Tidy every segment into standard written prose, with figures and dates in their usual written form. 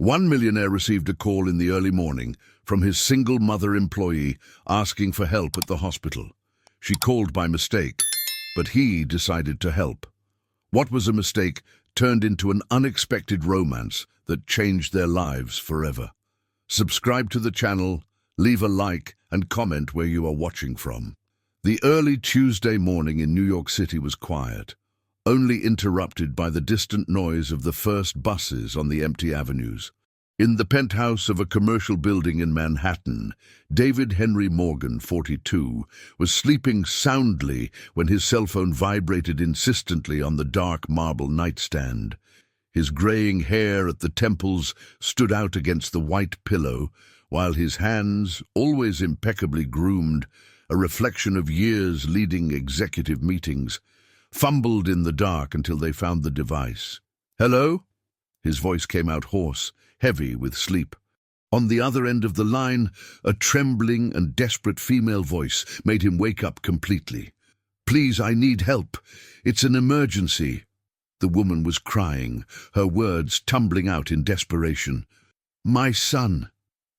One millionaire received a call in the early morning from his single mother employee asking for help at the hospital. She called by mistake, but he decided to help. What was a mistake turned into an unexpected romance that changed their lives forever. Subscribe to the channel, leave a like, and comment where you are watching from. The early Tuesday morning in New York City was quiet, only interrupted by the distant noise of the first buses on the empty avenues. In the penthouse of a commercial building in Manhattan, David Henry Morgan, 42, was sleeping soundly when his cell phone vibrated insistently on the dark marble nightstand. His graying hair at the temples stood out against the white pillow, while his hands, always impeccably groomed, a reflection of years leading executive meetings, fumbled in the dark until they found the device. "Hello?" His voice came out hoarse, heavy with sleep. On the other end of the line, a trembling and desperate female voice made him wake up completely. "Please, I need help. It's an emergency." The woman was crying, her words tumbling out in desperation. "My son.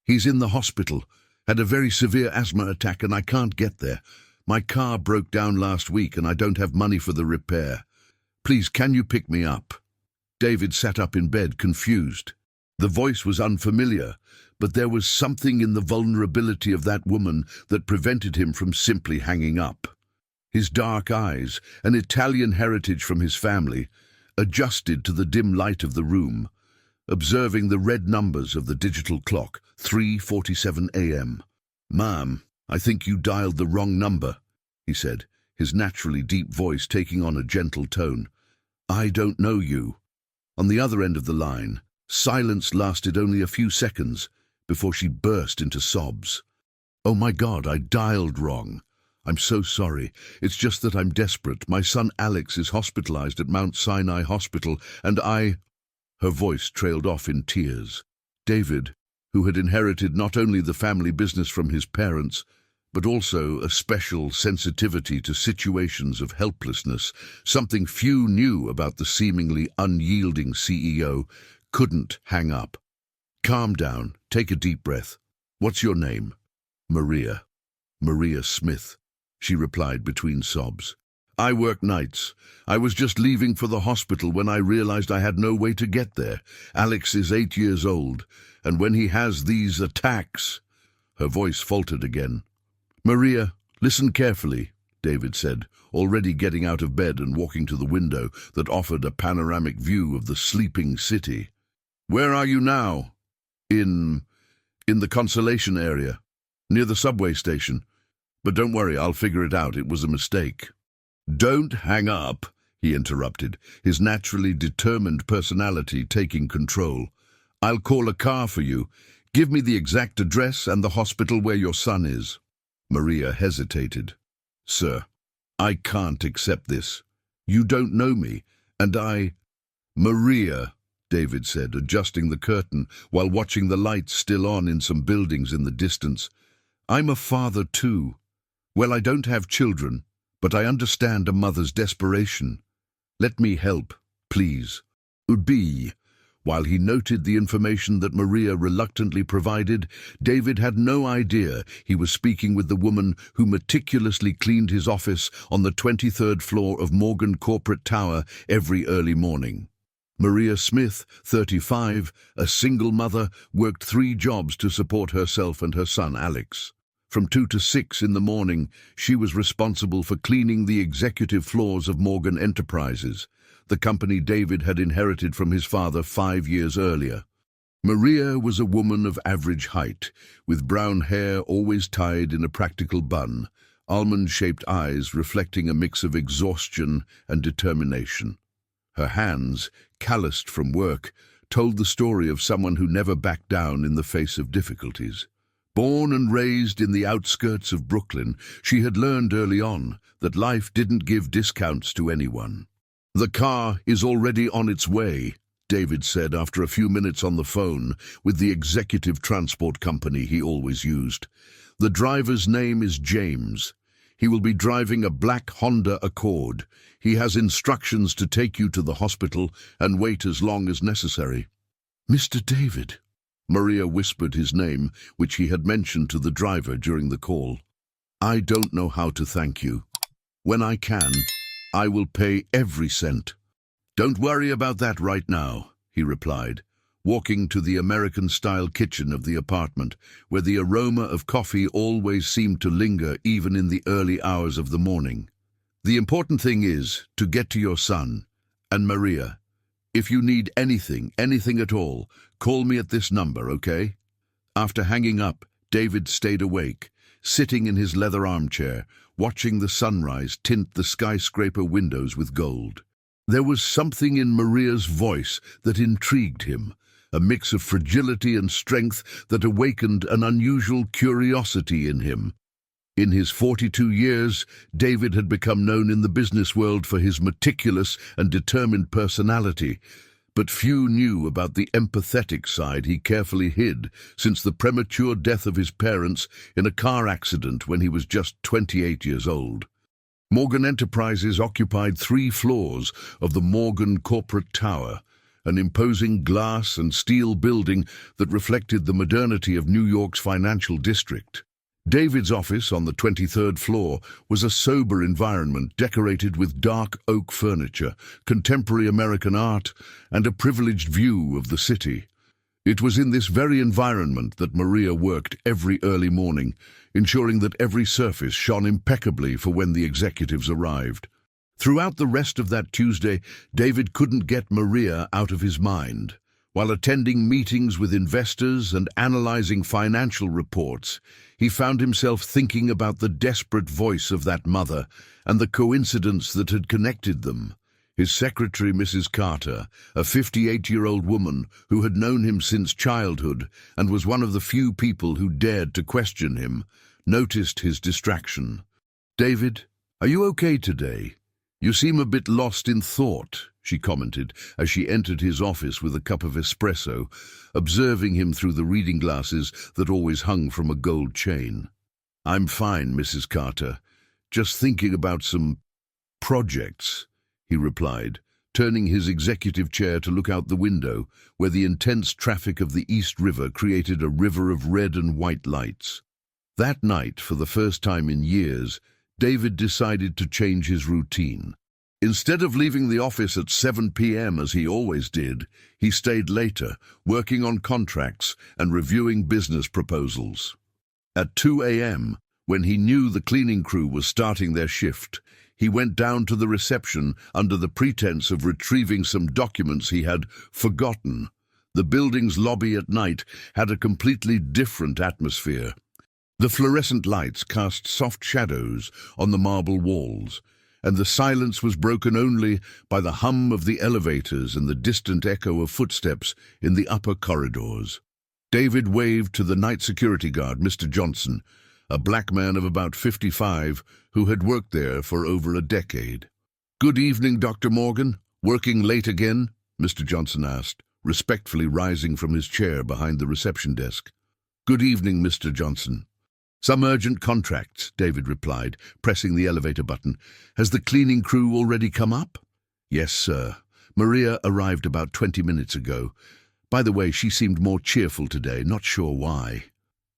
He's in the hospital. Had a very severe asthma attack and I can't get there. My car broke down last week and I don't have money for the repair. Please, can you pick me up?" David sat up in bed, confused. The voice was unfamiliar, but there was something in the vulnerability of that woman that prevented him from simply hanging up. His dark eyes, an Italian heritage from his family, adjusted to the dim light of the room, observing the red numbers of the digital clock, 3:47 a.m. "Ma'am, I think you dialed the wrong number," he said, his naturally deep voice taking on a gentle tone. "I don't know you." On the other end of the line, silence lasted only a few seconds before she burst into sobs. "Oh my God, I dialed wrong. I'm so sorry. It's just that I'm desperate. My son Alex is hospitalized at Mount Sinai Hospital, and I—" Her voice trailed off in tears. David, who had inherited not only the family business from his parents, but also a special sensitivity to situations of helplessness, something few knew about the seemingly unyielding CEO, couldn't hang up. "Calm down. Take a deep breath. What's your name?" "Maria. Maria Smith," she replied between sobs. "I work nights. I was just leaving for the hospital when I realized I had no way to get there. Alex is 8 years old, and when he has these attacks—" Her voice faltered again. "Maria, listen carefully," David said, already getting out of bed and walking to the window that offered a panoramic view of the sleeping city. "Where are you now?" In the consolation area, near the subway station. But don't worry, I'll figure it out. It was a mistake." "Don't hang up," he interrupted, his naturally determined personality taking control. "I'll call a car for you. Give me the exact address and the hospital where your son is." Maria hesitated. "Sir, I can't accept this. You don't know me, and I—" "Maria," David said, adjusting the curtain while watching the lights still on in some buildings in the distance. "I'm a father too. Well, I don't have children, but I understand a mother's desperation. Let me help, please." "Ubi." While he noted the information that Maria reluctantly provided, David had no idea he was speaking with the woman who meticulously cleaned his office on the 23rd floor of Morgan Corporate Tower every early morning. Maria Smith, 35, a single mother, worked 3 jobs to support herself and her son Alex. From 2 to 6 in the morning, she was responsible for cleaning the executive floors of Morgan Enterprises, the company David had inherited from his father 5 years earlier. Maria was a woman of average height, with brown hair always tied in a practical bun, almond-shaped eyes reflecting a mix of exhaustion and determination. Her hands, calloused from work, told the story of someone who never backed down in the face of difficulties. Born and raised in the outskirts of Brooklyn, she had learned early on that life didn't give discounts to anyone. "The car is already on its way," David said after a few minutes on the phone with the executive transport company he always used. "The driver's name is James. He will be driving a black Honda Accord. He has instructions to take you to the hospital and wait as long as necessary." Mr. David. Maria whispered his name, which he had mentioned to the driver during the call. I don't know how to thank you. When I can, I will pay every cent. Don't worry about that right now, he replied, walking to the American-style kitchen of the apartment, where the aroma of coffee always seemed to linger even in the early hours of the morning. The important thing is to get to your son. And Maria, if you need anything at all, call me at this number, okay? After hanging up, David stayed awake, sitting in his leather armchair, watching the sunrise tint the skyscraper windows with gold. There was something in Maria's voice that intrigued him, a mix of fragility and strength that awakened an unusual curiosity in him. In his 42 years, David had become known in the business world for his meticulous and determined personality, but few knew about the empathetic side he carefully hid since the premature death of his parents in a car accident when he was just 28 years old. Morgan Enterprises occupied 3 floors of the Morgan Corporate Tower, an imposing glass and steel building that reflected the modernity of New York's financial district. David's office on the 23rd floor was a sober environment decorated with dark oak furniture, contemporary American art, and a privileged view of the city. It was in this very environment that Maria worked every early morning, ensuring that every surface shone impeccably for when the executives arrived. Throughout the rest of that Tuesday, David couldn't get Maria out of his mind. While attending meetings with investors and analyzing financial reports, he found himself thinking about the desperate voice of that mother and the coincidence that had connected them. His secretary, Mrs. Carter, a 58-year-old woman who had known him since childhood and was one of the few people who dared to question him, noticed his distraction. "David, are you okay today? You seem a bit lost in thought," she commented as she entered his office with a cup of espresso, observing him through the reading glasses that always hung from a gold chain. "I'm fine, Mrs. Carter. Just thinking about some projects," he replied, turning his executive chair to look out the window, where the intense traffic of the East River created a river of red and white lights. That night, for the first time in years, David decided to change his routine. Instead of leaving the office at 7 p.m. as he always did, he stayed later, working on contracts and reviewing business proposals. At 2 a.m., when he knew the cleaning crew was starting their shift, he went down to the reception under the pretense of retrieving some documents he had forgotten. The building's lobby at night had a completely different atmosphere. The fluorescent lights cast soft shadows on the marble walls, and the silence was broken only by the hum of the elevators and the distant echo of footsteps in the upper corridors. David waved to the night security guard, Mr. Johnson, a black man of about 55 who had worked there for over a decade. "Good evening, Dr. Morgan. Working late again?" Mr. Johnson asked, respectfully rising from his chair behind the reception desk. "Good evening, Mr. Johnson." "Some urgent contracts," David replied, pressing the elevator button. "Has the cleaning crew already come up?" "Yes, sir. Maria arrived about 20 minutes ago. By the way, she seemed more cheerful today, not sure why."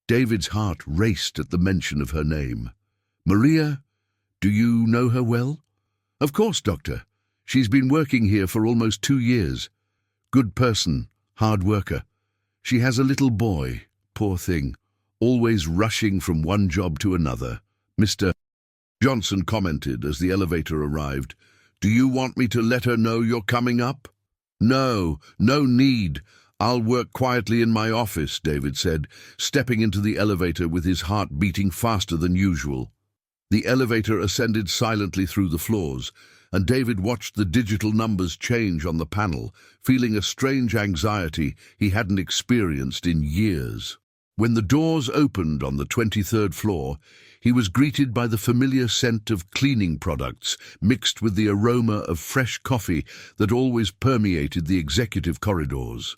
David's heart raced at the mention of her name. "Maria? Do you know her well?" "Of course, Doctor. She's been working here for almost 2 years. Good person, hard worker. She has a little boy, poor thing, always rushing from one job to another." Mr. Johnson commented as the elevator arrived. "Do you want me to let her know you're coming up?" "No need. I'll work quietly in my office," David said, stepping into the elevator with his heart beating faster than usual. The elevator ascended silently through the floors, and David watched the digital numbers change on the panel, feeling a strange anxiety he hadn't experienced in years. When the doors opened on the 23rd floor, he was greeted by the familiar scent of cleaning products mixed with the aroma of fresh coffee that always permeated the executive corridors.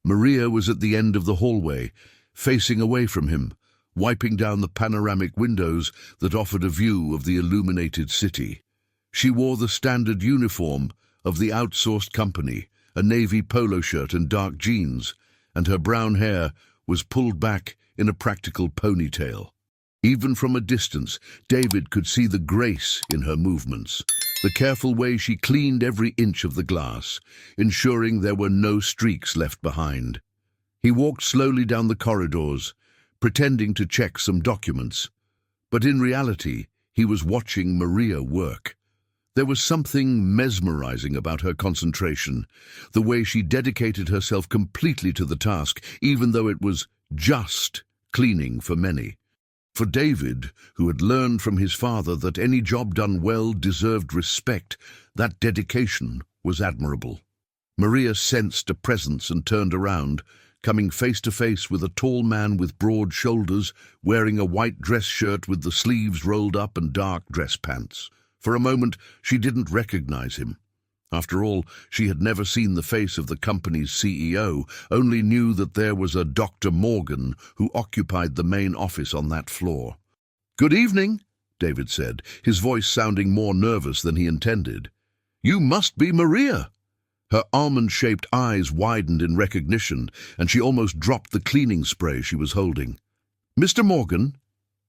Maria was at the end of the hallway, facing away from him, wiping down the panoramic windows that offered a view of the illuminated city. She wore the standard uniform of the outsourced company, a navy polo shirt and dark jeans, and her brown hair was pulled back in a practical ponytail. Even from a distance, David could see the grace in her movements, the careful way she cleaned every inch of the glass, ensuring there were no streaks left behind. He walked slowly down the corridors, pretending to check some documents, but in reality, he was watching Maria work. There was something mesmerizing about her concentration, the way she dedicated herself completely to the task, even though it was just cleaning for many. For David, who had learned from his father that any job done well deserved respect, that dedication was admirable. Maria sensed a presence and turned around, coming face to face with a tall man with broad shoulders, wearing a white dress shirt with the sleeves rolled up and dark dress pants. For a moment, she didn't recognize him. After all, she had never seen the face of the company's CEO, only knew that there was a Dr. Morgan who occupied the main office on that floor. "Good evening," David said, his voice sounding more nervous than he intended. "You must be Maria." Her almond-shaped eyes widened in recognition, and she almost dropped the cleaning spray she was holding. "Mr. Morgan,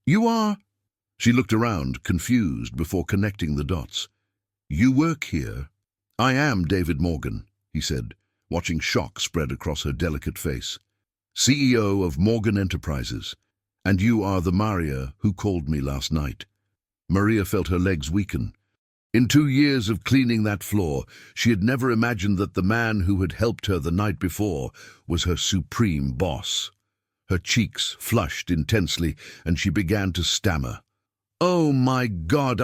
you are—" She looked around, confused, before connecting the dots. "You work here?" "I am David Morgan," he said, watching shock spread across her delicate face. "CEO of Morgan Enterprises. And you are the Maria who called me last night." Maria felt her legs weaken. In 2 years of cleaning that floor, she had never imagined that the man who had helped her the night before was her supreme boss. Her cheeks flushed intensely, and she began to stammer. "Oh, my God,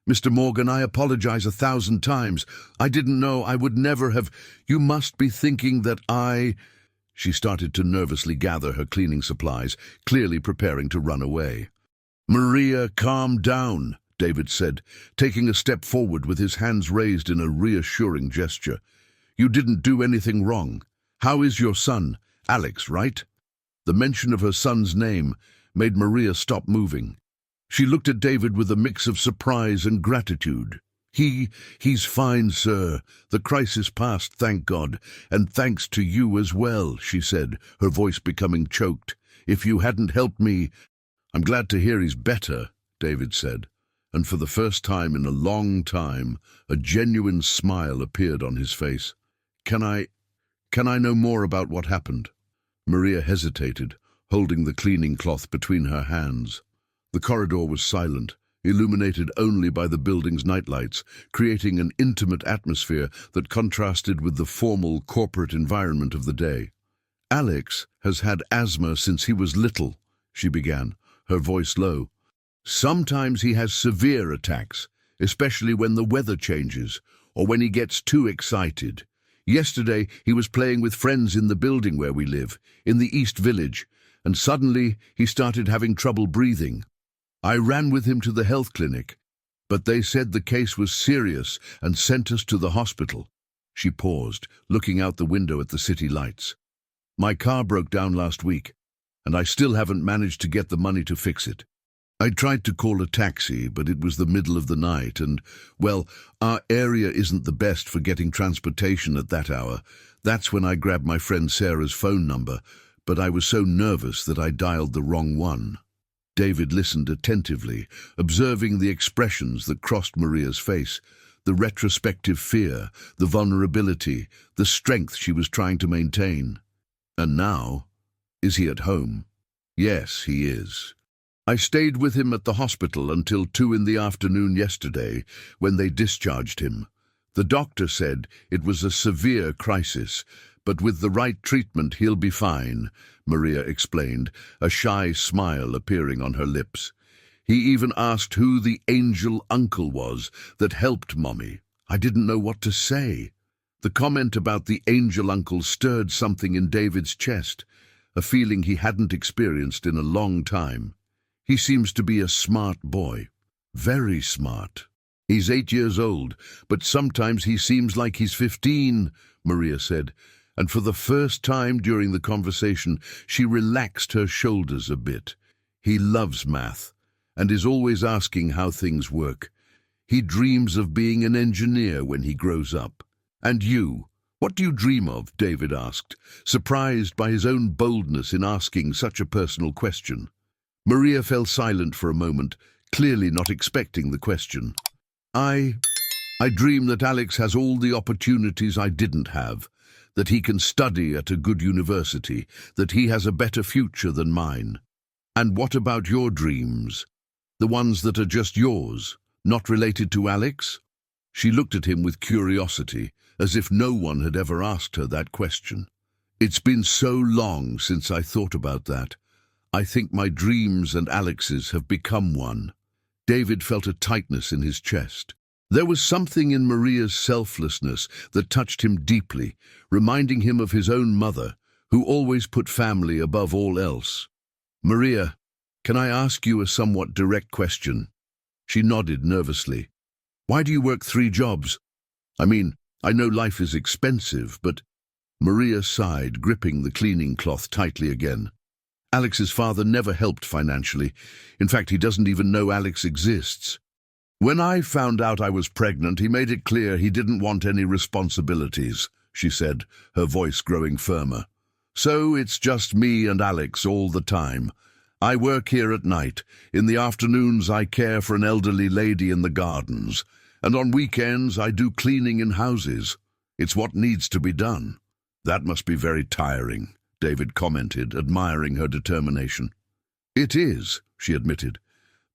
Mr. Morgan, I apologize 1,000 times. I didn't know. I would never have. You must be thinking that I—" She started to nervously gather her cleaning supplies, clearly preparing to run away. "Maria, calm down," David said, taking a step forward with his hands raised in a reassuring gesture. "You didn't do anything wrong. How is your son? Alex, right?" The mention of her son's name made Maria stop moving. She looked at David with a mix of surprise and gratitude. He's fine, sir. The crisis passed, thank God, and thanks to you as well," she said, her voice becoming choked. "If you hadn't helped me—" "I'm glad to hear he's better," David said, and for the first time in a long time, a genuine smile appeared on his face. Can I know more about what happened?" Maria hesitated, holding the cleaning cloth between her hands. The corridor was silent, illuminated only by the building's nightlights, creating an intimate atmosphere that contrasted with the formal corporate environment of the day. "Alex has had asthma since he was little," she began, her voice low. "Sometimes he has severe attacks, especially when the weather changes or when he gets too excited. Yesterday he was playing with friends in the building where we live, in the East Village, and suddenly he started having trouble breathing. I ran with him to the health clinic, but they said the case was serious and sent us to the hospital." She paused, looking out the window at the city lights. "My car broke down last week, and I still haven't managed to get the money to fix it. I tried to call a taxi, but it was the middle of the night, and, well, our area isn't the best for getting transportation at that hour. That's when I grabbed my friend Sarah's phone number, but I was so nervous that I dialed the wrong one." David listened attentively, observing the expressions that crossed Maria's face, the retrospective fear, the vulnerability, the strength she was trying to maintain. "And now, is he at home?" "Yes, he is. I stayed with him at the hospital until 2 in the afternoon yesterday, when they discharged him. The doctor said it was a severe crisis, but with the right treatment he'll be fine," Maria explained, a shy smile appearing on her lips. "He even asked who the angel uncle was that helped Mommy. I didn't know what to say." The comment about the angel uncle stirred something in David's chest, a feeling he hadn't experienced in a long time. "He seems to be a smart boy. Very smart. He's 8 years old, but sometimes he seems like he's 15, Maria said, and for the first time during the conversation, she relaxed her shoulders a bit. "He loves math, and is always asking how things work. He dreams of being an engineer when he grows up. And you, What do you dream of? David asked, surprised by his own boldness in asking such a personal question. Maria fell silent for a moment, clearly not expecting the question. I dream that Alex has all the opportunities I didn't have, that he can study at a good university, that he has a better future than mine. And what about your dreams? The ones that are just yours, not related to Alex? She looked at him with curiosity, as if no one had ever asked her that question. It's been so long since I thought about that. I think my dreams and Alex's have become one. David felt a tightness in his chest. There was something in Maria's selflessness that touched him deeply, reminding him of his own mother, who always put family above all else. Maria, can I ask you a somewhat direct question? She nodded nervously. Why do you work 3 jobs? I know life is expensive, but... Maria sighed, gripping the cleaning cloth tightly again. Alex's father never helped financially. In fact, he doesn't even know Alex exists. When I found out I was pregnant, he made it clear he didn't want any responsibilities, she said, her voice growing firmer. So it's just me and Alex all the time. I work here at night. In the afternoons I care for an elderly lady in the gardens. And on weekends I do cleaning in houses. It's what needs to be done. That must be very tiring, David commented, admiring her determination. It is, she admitted,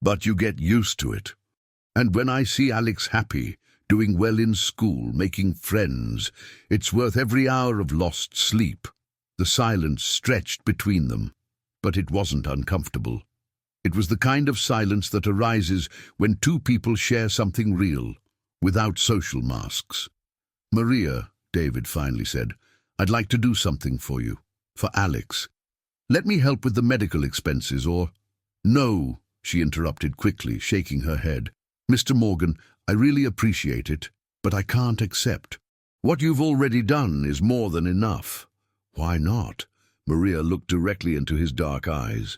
but you get used to it. And when I see Alex happy, doing well in school, making friends, it's worth every hour of lost sleep. The silence stretched between them, but it wasn't uncomfortable. It was the kind of silence that arises when 2 people share something real, without social masks. Maria, David finally said, I'd like to do something for you, for Alex. Let me help with the medical expenses, or... No, she interrupted quickly, shaking her head. Mr. Morgan, I really appreciate it, but I can't accept. What you've already done is more than enough. Why not? Maria looked directly into his dark eyes.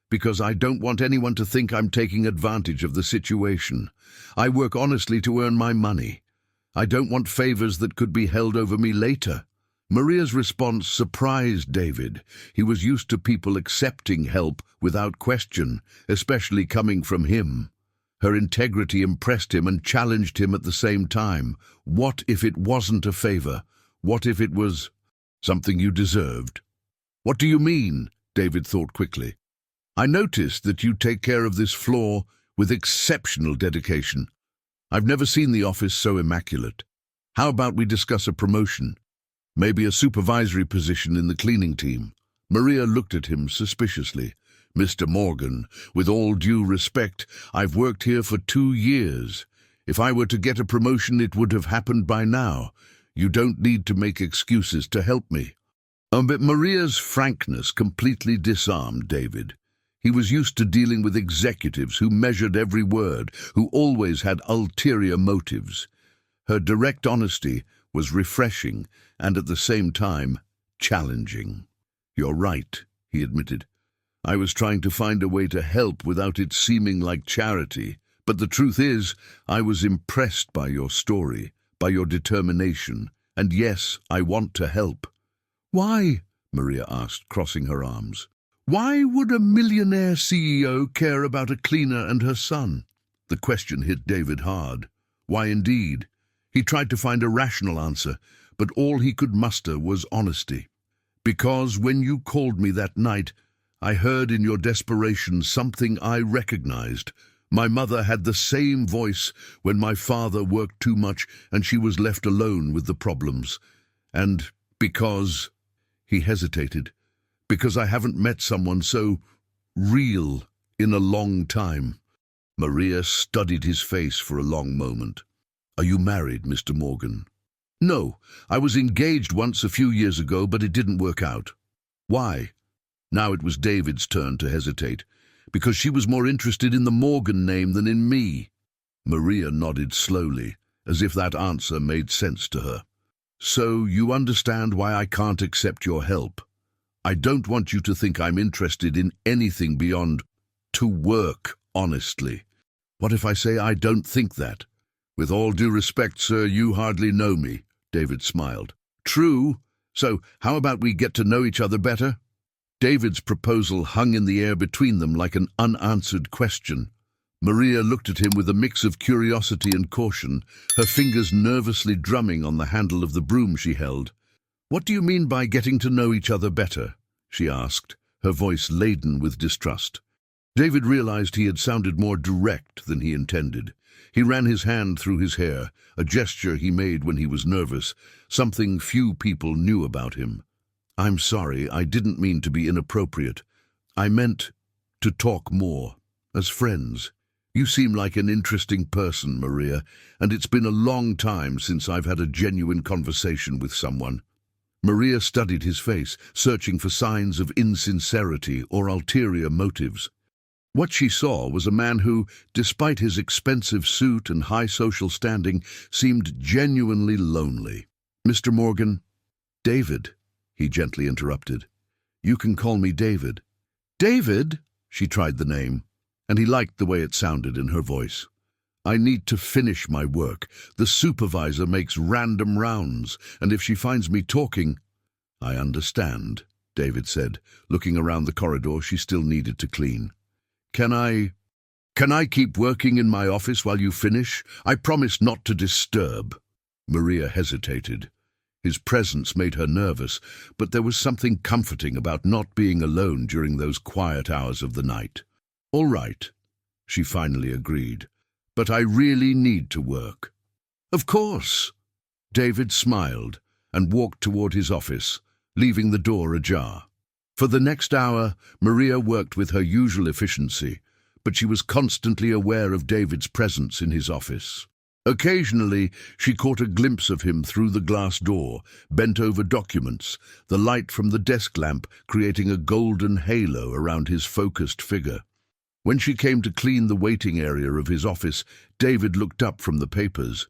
Because I don't want anyone to think I'm taking advantage of the situation. I work honestly to earn my money. I don't want favors that could be held over me later. Maria's response surprised David. He was used to people accepting help without question, especially coming from him. Her integrity impressed him and challenged him at the same time. What if it wasn't a favor? What if it was something you deserved? What do you mean? David thought quickly. I noticed that you take care of this floor with exceptional dedication. I've never seen the office so immaculate. How about we discuss a promotion? Maybe a supervisory position in the cleaning team. Maria looked at him suspiciously. Mr. Morgan, with all due respect, I've worked here for 2 years. If I were to get a promotion, it would have happened by now. You don't need to make excuses to help me. But Maria's frankness completely disarmed David. He was used to dealing with executives who measured every word, who always had ulterior motives. Her direct honesty was refreshing and at the same time challenging. You're right, he admitted. I was trying to find a way to help without it seeming like charity. But the truth is, I was impressed by your story, by your determination, and yes, I want to help. Why? Maria asked, crossing her arms. Why would a millionaire CEO care about a cleaner and her son? The question hit David hard. Why indeed? He tried to find a rational answer, but all he could muster was honesty. Because when you called me that night, I heard in your desperation something I recognized. My mother had the same voice when my father worked too much and she was left alone with the problems. And because... He hesitated. Because I haven't met someone so real in a long time. Maria studied his face for a long moment. Are you married, Mr. Morgan? No, I was engaged once a few years ago, but it didn't work out. Why? Now it was David's turn to hesitate. Because she was more interested in the Morgan name than in me. Maria nodded slowly, as if that answer made sense to her. So you understand why I can't accept your help. I don't want you to think I'm interested in anything beyond to work honestly. What if I say I don't think that? With all due respect, sir, you hardly know me, David smiled. True. So how about we get to know each other better? David's proposal hung in the air between them like an unanswered question. Maria looked at him with a mix of curiosity and caution, her fingers nervously drumming on the handle of the broom she held. "What do you mean by getting to know each other better?" she asked, her voice laden with distrust. David realized he had sounded more direct than he intended. He ran his hand through his hair, a gesture he made when he was nervous, something few people knew about him. "I'm sorry, I didn't mean to be inappropriate. I meant to talk more, as friends. You seem like an interesting person, Maria, and it's been a long time since I've had a genuine conversation with someone." Maria studied his face, searching for signs of insincerity or ulterior motives. What she saw was a man who, despite his expensive suit and high social standing, seemed genuinely lonely. "Mr. Morgan." "David," he gently interrupted. "You can call me David." "David?" She tried the name, and he liked the way it sounded in her voice. "I need to finish my work. The supervisor makes random rounds, and if she finds me talking—" "I understand," David said, looking around the corridor she still needed to clean. Can I keep working in my office while you finish? I promise not to disturb." Maria hesitated. His presence made her nervous, but there was something comforting about not being alone during those quiet hours of the night. "All right," she finally agreed, "but I really need to work." "Of course." David smiled and walked toward his office, leaving the door ajar. For the next hour, Maria worked with her usual efficiency, but she was constantly aware of David's presence in his office. Occasionally, she caught a glimpse of him through the glass door, bent over documents, the light from the desk lamp creating a golden halo around his focused figure. When she came to clean the waiting area of his office, David looked up from the papers.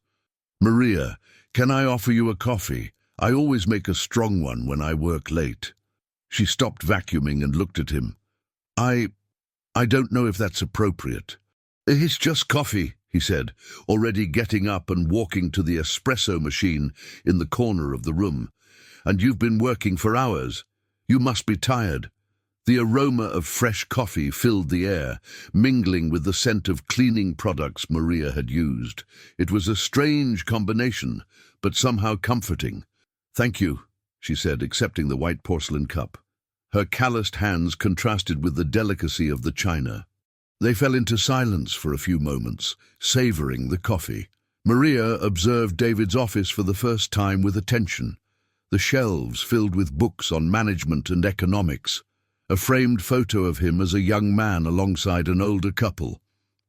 "Maria, can I offer you a coffee? I always make a strong one when I work late." She stopped vacuuming and looked at him. I don't know if that's appropriate." "It's just coffee," he said, already getting up and walking to the espresso machine in the corner of the room. "And you've been working for hours. You must be tired." The aroma of fresh coffee filled the air, mingling with the scent of cleaning products Maria had used. It was a strange combination, but somehow comforting. "Thank you," she said, accepting the white porcelain cup. Her calloused hands contrasted with the delicacy of the china. They fell into silence for a few moments, savoring the coffee. Maria observed David's office for the first time with attention. The shelves filled with books on management and economics, a framed photo of him as a young man alongside an older couple,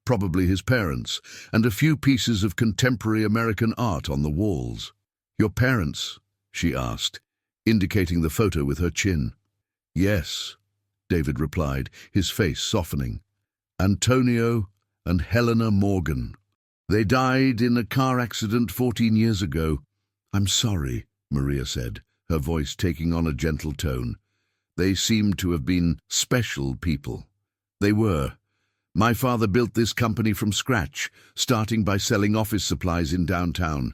probably his parents, and a few pieces of contemporary American art on the walls. "Your parents?" she asked, indicating the photo with her chin. "Yes," David replied, his face softening. "Antonio and Helena Morgan. They died in a car accident 14 years ago." "I'm sorry," Maria said, her voice taking on a gentle tone. "They seemed to have been special people." "They were. My father built this company from scratch, starting by selling office supplies in downtown.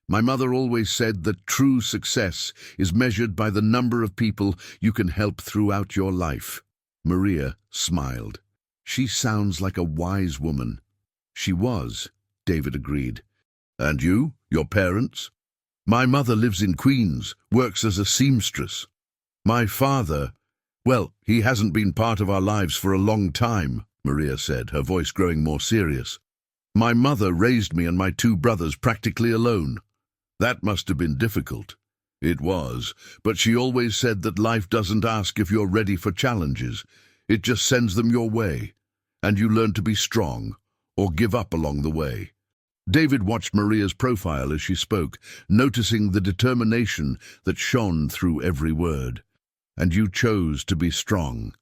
My mother always said that true success is measured by the number of people you can help throughout your life." Maria smiled. "She sounds like a wise woman." "She was," David agreed. "And you? Your parents?" "My mother lives in Queens, works as a seamstress. My father, well, he hasn't been part of our lives for a long time," Maria said, her voice growing more serious. "My mother raised me and my two brothers practically alone. That must have been difficult." "It was, but she always said that life doesn't ask if you're ready for challenges. It just sends them your way, and you learn to be strong, or give up along the way." David watched Maria's profile as she spoke, noticing the determination that shone through every word. "And you chose to be strong."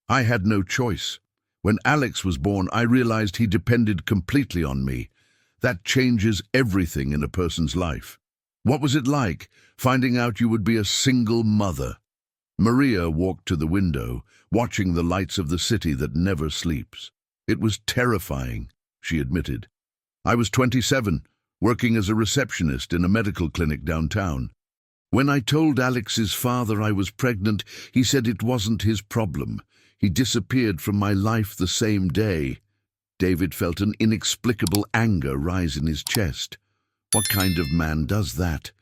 "I had no choice. When Alex was born, I realized he depended completely on me. That changes everything in a person's life." "What was it like, finding out you would be a single mother?" Maria walked to the window, watching the lights of the city that never sleeps. "It was terrifying," she admitted. "I was 27, working as a receptionist in a medical clinic downtown. When I told Alex's father I was pregnant, he said it wasn't his problem. He disappeared from my life the same day. David felt an inexplicable anger rise in his chest. What kind of man does that?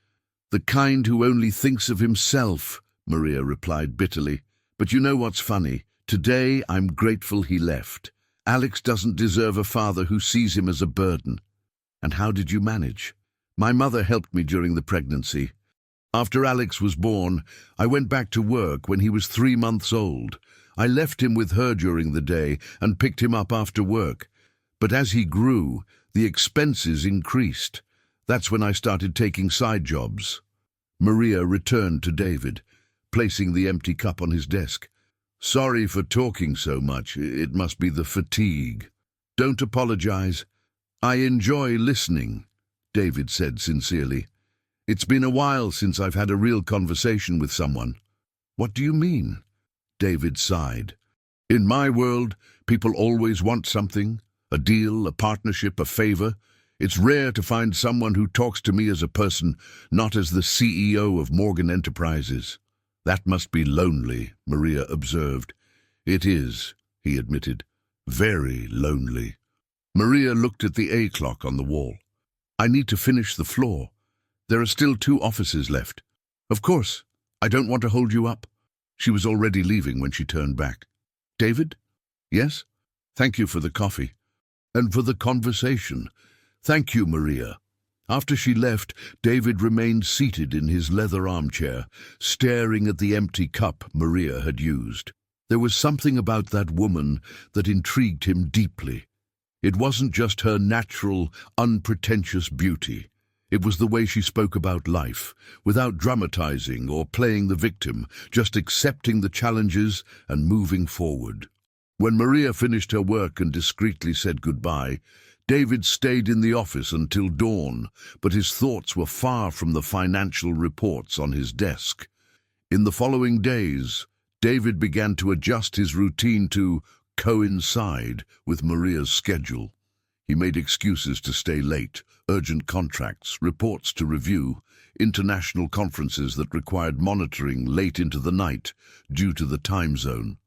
The kind who only thinks of himself, Maria replied bitterly. But you know what's funny? Today I'm grateful he left. Alex doesn't deserve a father who sees him as a burden. And how did you manage? My mother helped me during the pregnancy. After Alex was born, I went back to work when he was 3 months old. I left him with her during the day and picked him up after work. But as he grew, the expenses increased. That's when I started taking side jobs. Maria returned to David, placing the empty cup on his desk. Sorry for talking so much. It must be the fatigue. Don't apologize. I enjoy listening, David said sincerely. It's been a while since I've had a real conversation with someone. What do you mean? David sighed. In my world, people always want something, a deal, a partnership, a favor. It's rare to find someone who talks to me as a person, not as the CEO of Morgan Enterprises. That must be lonely, Maria observed. It is, he admitted. Very lonely. Maria looked at the A clock on the wall. I need to finish the floor. There are still 2 offices left. Of course, I don't want to hold you up. She was already leaving when she turned back. David? Yes? Thank you for the coffee. And for the conversation. Thank you, Maria. After she left, David remained seated in his leather armchair, staring at the empty cup Maria had used. There was something about that woman that intrigued him deeply. It wasn't just her natural, unpretentious beauty. It was the way she spoke about life, without dramatizing or playing the victim, just accepting the challenges and moving forward. When Maria finished her work and discreetly said goodbye, David stayed in the office until dawn, but his thoughts were far from the financial reports on his desk. In the following days, David began to adjust his routine to coincide with Maria's schedule. He made excuses to stay late, urgent contracts, reports to review, international conferences that required monitoring late into the night due to the time zone.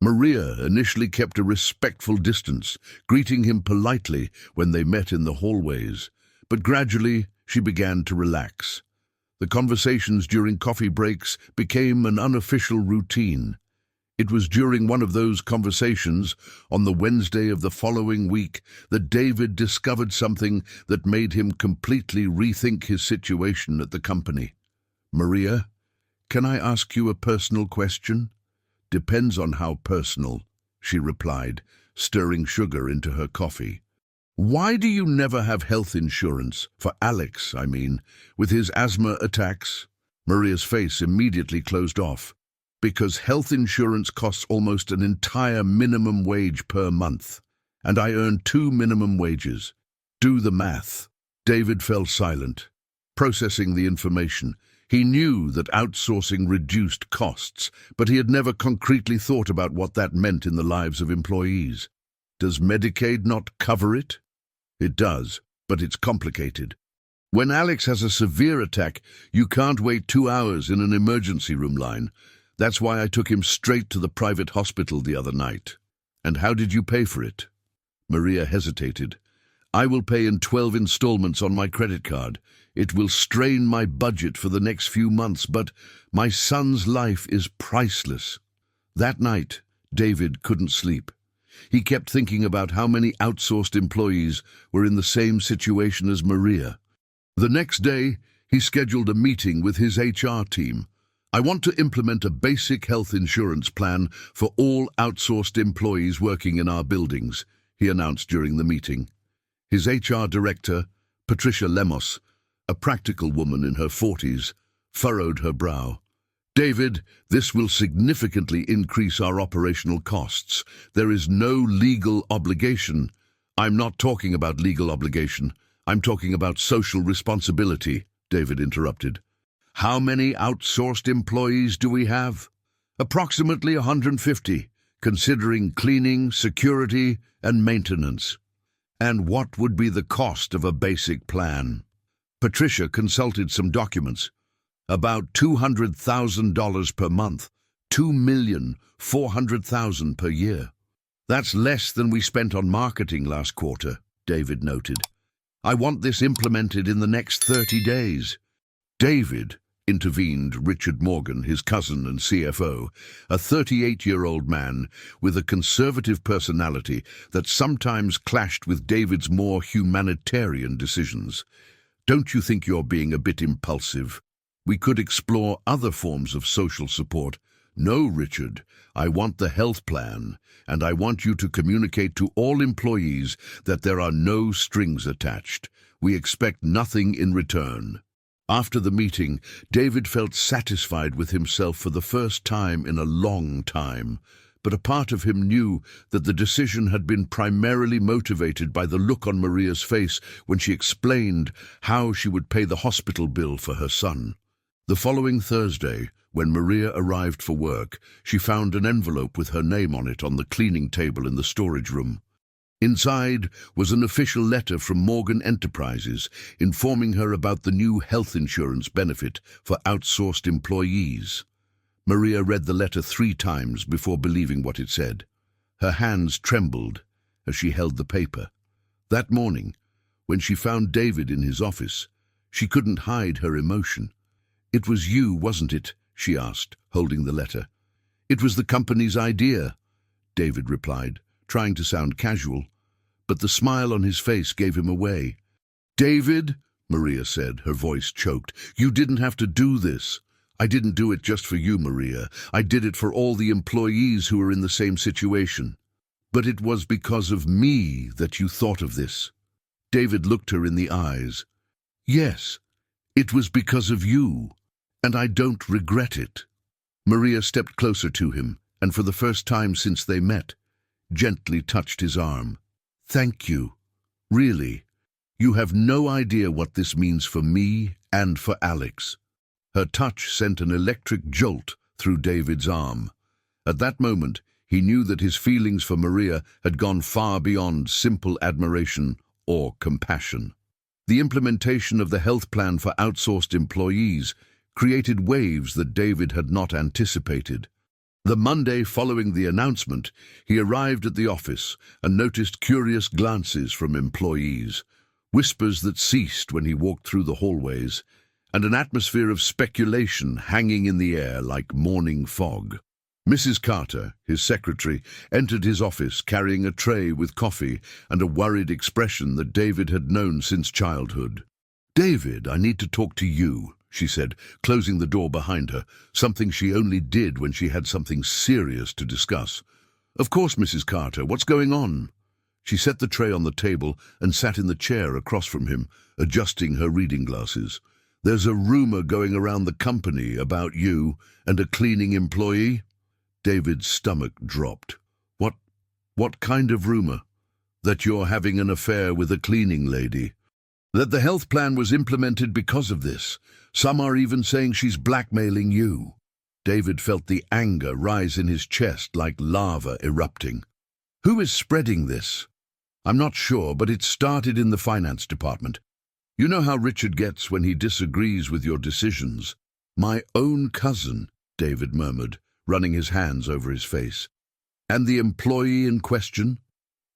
Maria initially kept a respectful distance, greeting him politely when they met in the hallways, but gradually she began to relax. The conversations during coffee breaks became an unofficial routine. It was during one of those conversations, on the Wednesday of the following week, that David discovered something that made him completely rethink his situation at the company. Maria, can I ask you a personal question? Depends on how personal, she replied, stirring sugar into her coffee. Why do you never have health insurance? For Alex, I mean, with his asthma attacks? Maria's face immediately closed off. Because health insurance costs almost an entire minimum wage per month, and I earn 2 minimum wages. Do the math. David fell silent, processing the information. He knew that outsourcing reduced costs, but he had never concretely thought about what that meant in the lives of employees. Does Medicaid not cover it? It does, but it's complicated. When Alex has a severe attack, you can't wait 2 hours in an emergency room line. That's why I took him straight to the private hospital the other night. And how did you pay for it? Maria hesitated. I will pay in 12 installments on my credit card. It will strain my budget for the next few months, but my son's life is priceless. That night, David couldn't sleep. He kept thinking about how many outsourced employees were in the same situation as Maria. The next day, he scheduled a meeting with his HR team. I want to implement a basic health insurance plan for all outsourced employees working in our buildings, he announced during the meeting. His HR director, Patricia Lemos, a practical woman in her 40s, furrowed her brow. David, this will significantly increase our operational costs. There is no legal obligation. I'm not talking about legal obligation. I'm talking about social responsibility, David interrupted. How many outsourced employees do we have? Approximately 150, considering cleaning, security, and maintenance. And what would be the cost of a basic plan? Patricia consulted some documents. About $200,000 per month, $2,400,000 per year. That's less than we spent on marketing last quarter, David noted. I want this implemented in the next 30 days. David, intervened Richard Morgan, his cousin and CFO, a 38-year-old man with a conservative personality that sometimes clashed with David's more humanitarian decisions. Don't you think you're being a bit impulsive? We could explore other forms of social support. No, Richard, I want the health plan, and I want you to communicate to all employees that there are no strings attached. We expect nothing in return. After the meeting, David felt satisfied with himself for the first time in a long time, but a part of him knew that the decision had been primarily motivated by the look on Maria's face when she explained how she would pay the hospital bill for her son. The following Thursday, when Maria arrived for work, she found an envelope with her name on it on the cleaning table in the storage room. Inside was an official letter from Morgan Enterprises informing her about the new health insurance benefit for outsourced employees. Maria read the letter 3 times before believing what it said. Her hands trembled as she held the paper. That morning, when she found David in his office, she couldn't hide her emotion. "It was you, wasn't it?" she asked, holding the letter. "It was the company's idea," David replied, trying to sound casual, but the smile on his face gave him away. "David," Maria said, her voice choked, "you didn't have to do this. I didn't do it just for you, Maria. I did it for all the employees who are in the same situation. But it was because of me that you thought of this." David looked her in the eyes. "Yes, it was because of you, and I don't regret it." Maria stepped closer to him, and for the first time since they met, gently touched his arm. "Thank you. Really. You have no idea what this means for me and for Alex." Her touch sent an electric jolt through David's arm. At that moment, he knew that his feelings for Maria had gone far beyond simple admiration or compassion. The implementation of the health plan for outsourced employees created waves that David had not anticipated. The Monday following the announcement, he arrived at the office and noticed curious glances from employees, whispers that ceased when he walked through the hallways, and an atmosphere of speculation hanging in the air like morning fog. Mrs. Carter, his secretary, entered his office carrying a tray with coffee and a worried expression that David had known since childhood. "David, I need to talk to you," she said, closing the door behind her, something she only did when she had something serious to discuss. "Of course, Mrs. Carter, what's going on?" She set the tray on the table and sat in the chair across from him, adjusting her reading glasses. "There's a rumor going around the company about you and a cleaning employee." David's stomach dropped. What kind of rumor?" "That you're having an affair with a cleaning lady. That the health plan was implemented because of this. Some are even saying she's blackmailing you." David felt the anger rise in his chest like lava erupting. "Who is spreading this?" "I'm not sure, but it started in the finance department. You know how Richard gets when he disagrees with your decisions." "My own cousin," David murmured, running his hands over his face. "And the employee in question?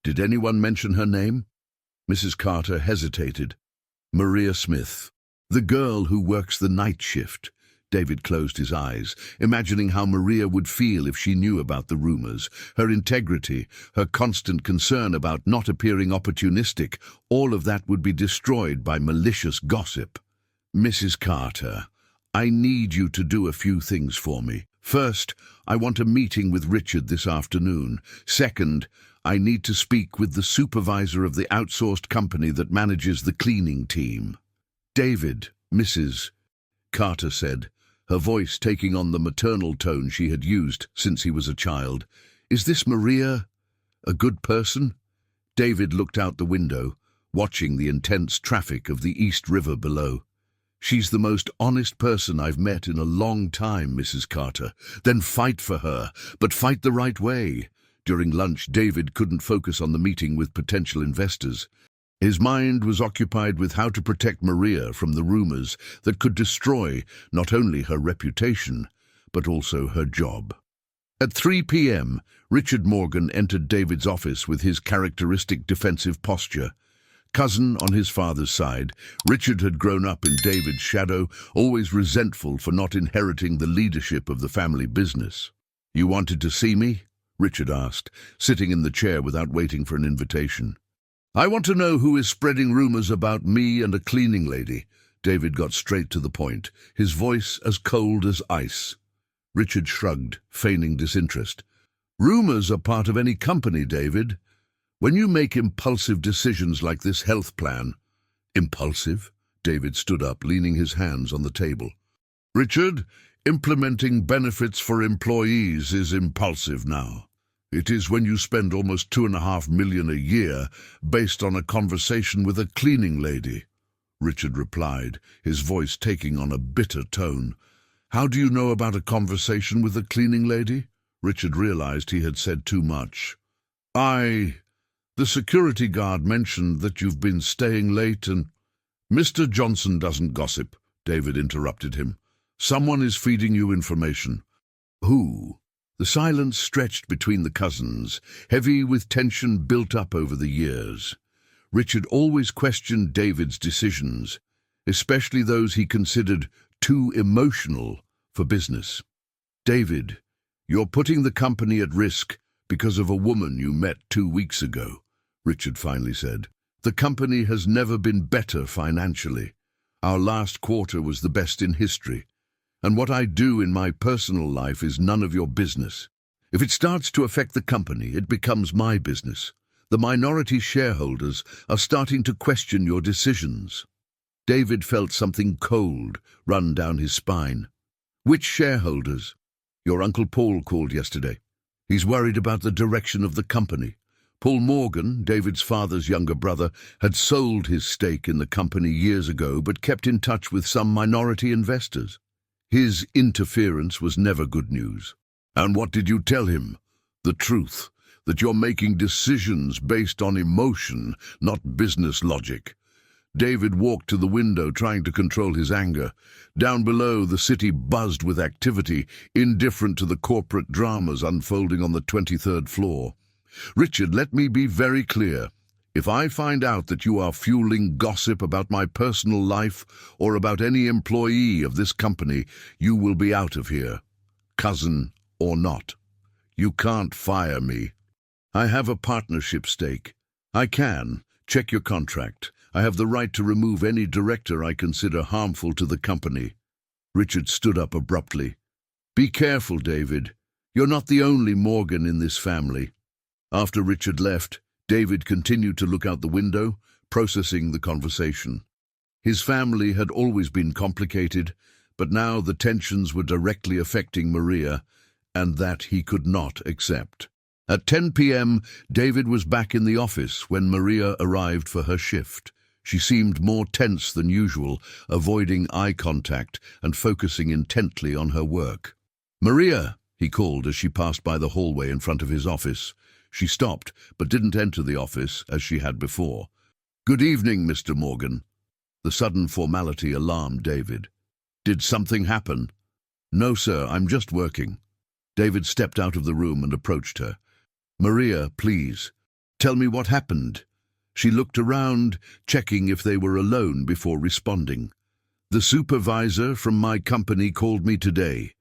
Did anyone mention her name?" Mrs. Carter hesitated. "Maria Smith. The girl who works the night shift." David closed his eyes, imagining how Maria would feel if she knew about the rumors. Her integrity, her constant concern about not appearing opportunistic, all of that would be destroyed by malicious gossip. "Mrs. Carter, I need you to do a few things for me. First, I want a meeting with Richard this afternoon. Second, I need to speak with the supervisor of the outsourced company that manages the cleaning team." "David, Mrs. Carter said, her voice taking on the maternal tone she had used since he was a child. "Is this Maria a good person?" David looked out the window, watching the intense traffic of the East River below. "She's the most honest person I've met in a long time, Mrs. Carter." "Then fight for her, but fight the right way." During lunch, David couldn't focus on the meeting with potential investors. His mind was occupied with how to protect Maria from the rumors that could destroy not only her reputation, but also her job. At 3 p.m., Richard Morgan entered David's office with his characteristic defensive posture. Cousin on his father's side, Richard had grown up in David's shadow, always resentful for not inheriting the leadership of the family business. "You wanted to see me?" Richard asked, sitting in the chair without waiting for an invitation. "I want to know who is spreading rumors about me and a cleaning lady." David got straight to the point, his voice as cold as ice. Richard shrugged, feigning disinterest. "Rumors are part of any company, David. When you make impulsive decisions like this health plan—" "Impulsive?" David stood up, leaning his hands on the table. "Richard, implementing benefits for employees is impulsive now. It is when you spend almost $2.5 million a year based on a conversation with a cleaning lady," Richard replied, his voice taking on a bitter tone. "How do you know about a conversation with a cleaning lady?" Richard realized he had said too much. The security guard mentioned that you've been staying late and—" "Mr. Johnson doesn't gossip," David interrupted him. "Someone is feeding you information." "Who?" The silence stretched between the cousins, heavy with tension built up over the years. Richard always questioned David's decisions, especially those he considered too emotional for business. "David, you're putting the company at risk because of a woman you met 2 weeks ago," Richard finally said. "The company has never been better financially. Our last quarter was the best in history. And what I do in my personal life is none of your business. If it starts to affect the company, it becomes my business. The minority shareholders are starting to question your decisions." David felt something cold run down his spine. "Which shareholders?" "Your Uncle Paul called yesterday. He's worried about the direction of the company. Paul Morgan, David's father's younger brother, had sold his stake in the company years ago but kept in touch with some minority investors. His interference was never good news." "And what did you tell him?" "The truth, that you're making decisions based on emotion, not business logic." David walked to the window, trying to control his anger. Down below, the city buzzed with activity, indifferent to the corporate dramas unfolding on the 23rd floor. "Richard, let me be very clear. If I find out that you are fueling gossip about my personal life or about any employee of this company, you will be out of here, cousin or not. You can't fire me. I have a partnership stake. I can. Check your contract. I have the right to remove any director I consider harmful to the company." Richard stood up abruptly. "Be careful, David. You're not the only Morgan in this family." After Richard left, David continued to look out the window, processing the conversation. His family had always been complicated, but now the tensions were directly affecting Maria, and that he could not accept. At 10 p.m., David was back in the office when Maria arrived for her shift. She seemed more tense than usual, avoiding eye contact and focusing intently on her work. "Maria," he called as she passed by the hallway in front of his office. She stopped, but didn't enter the office as she had before. "Good evening, Mr. Morgan." The sudden formality alarmed David. "Did something happen?" "No, sir, I'm just working." David stepped out of the room and approached her. "Maria, please, tell me what happened." She looked around, checking if they were alone before responding. "The supervisor from my company called me today.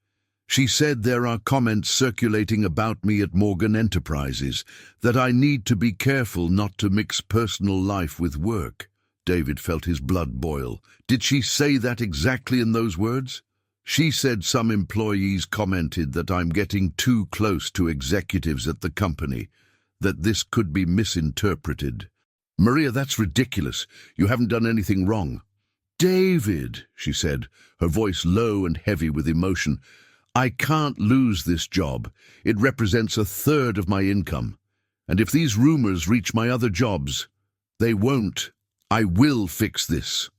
She said there are comments circulating about me at Morgan Enterprises, that I need to be careful not to mix personal life with work." David felt his blood boil. "Did she say that exactly in those words?" "She said some employees commented that I'm getting too close to executives at the company, that this could be misinterpreted." "Maria, that's ridiculous. You haven't done anything wrong." "David," she said, her voice low and heavy with emotion, "I can't lose this job. It represents 1/3 of my income. And if these rumors reach my other jobs, they won't. I will fix this."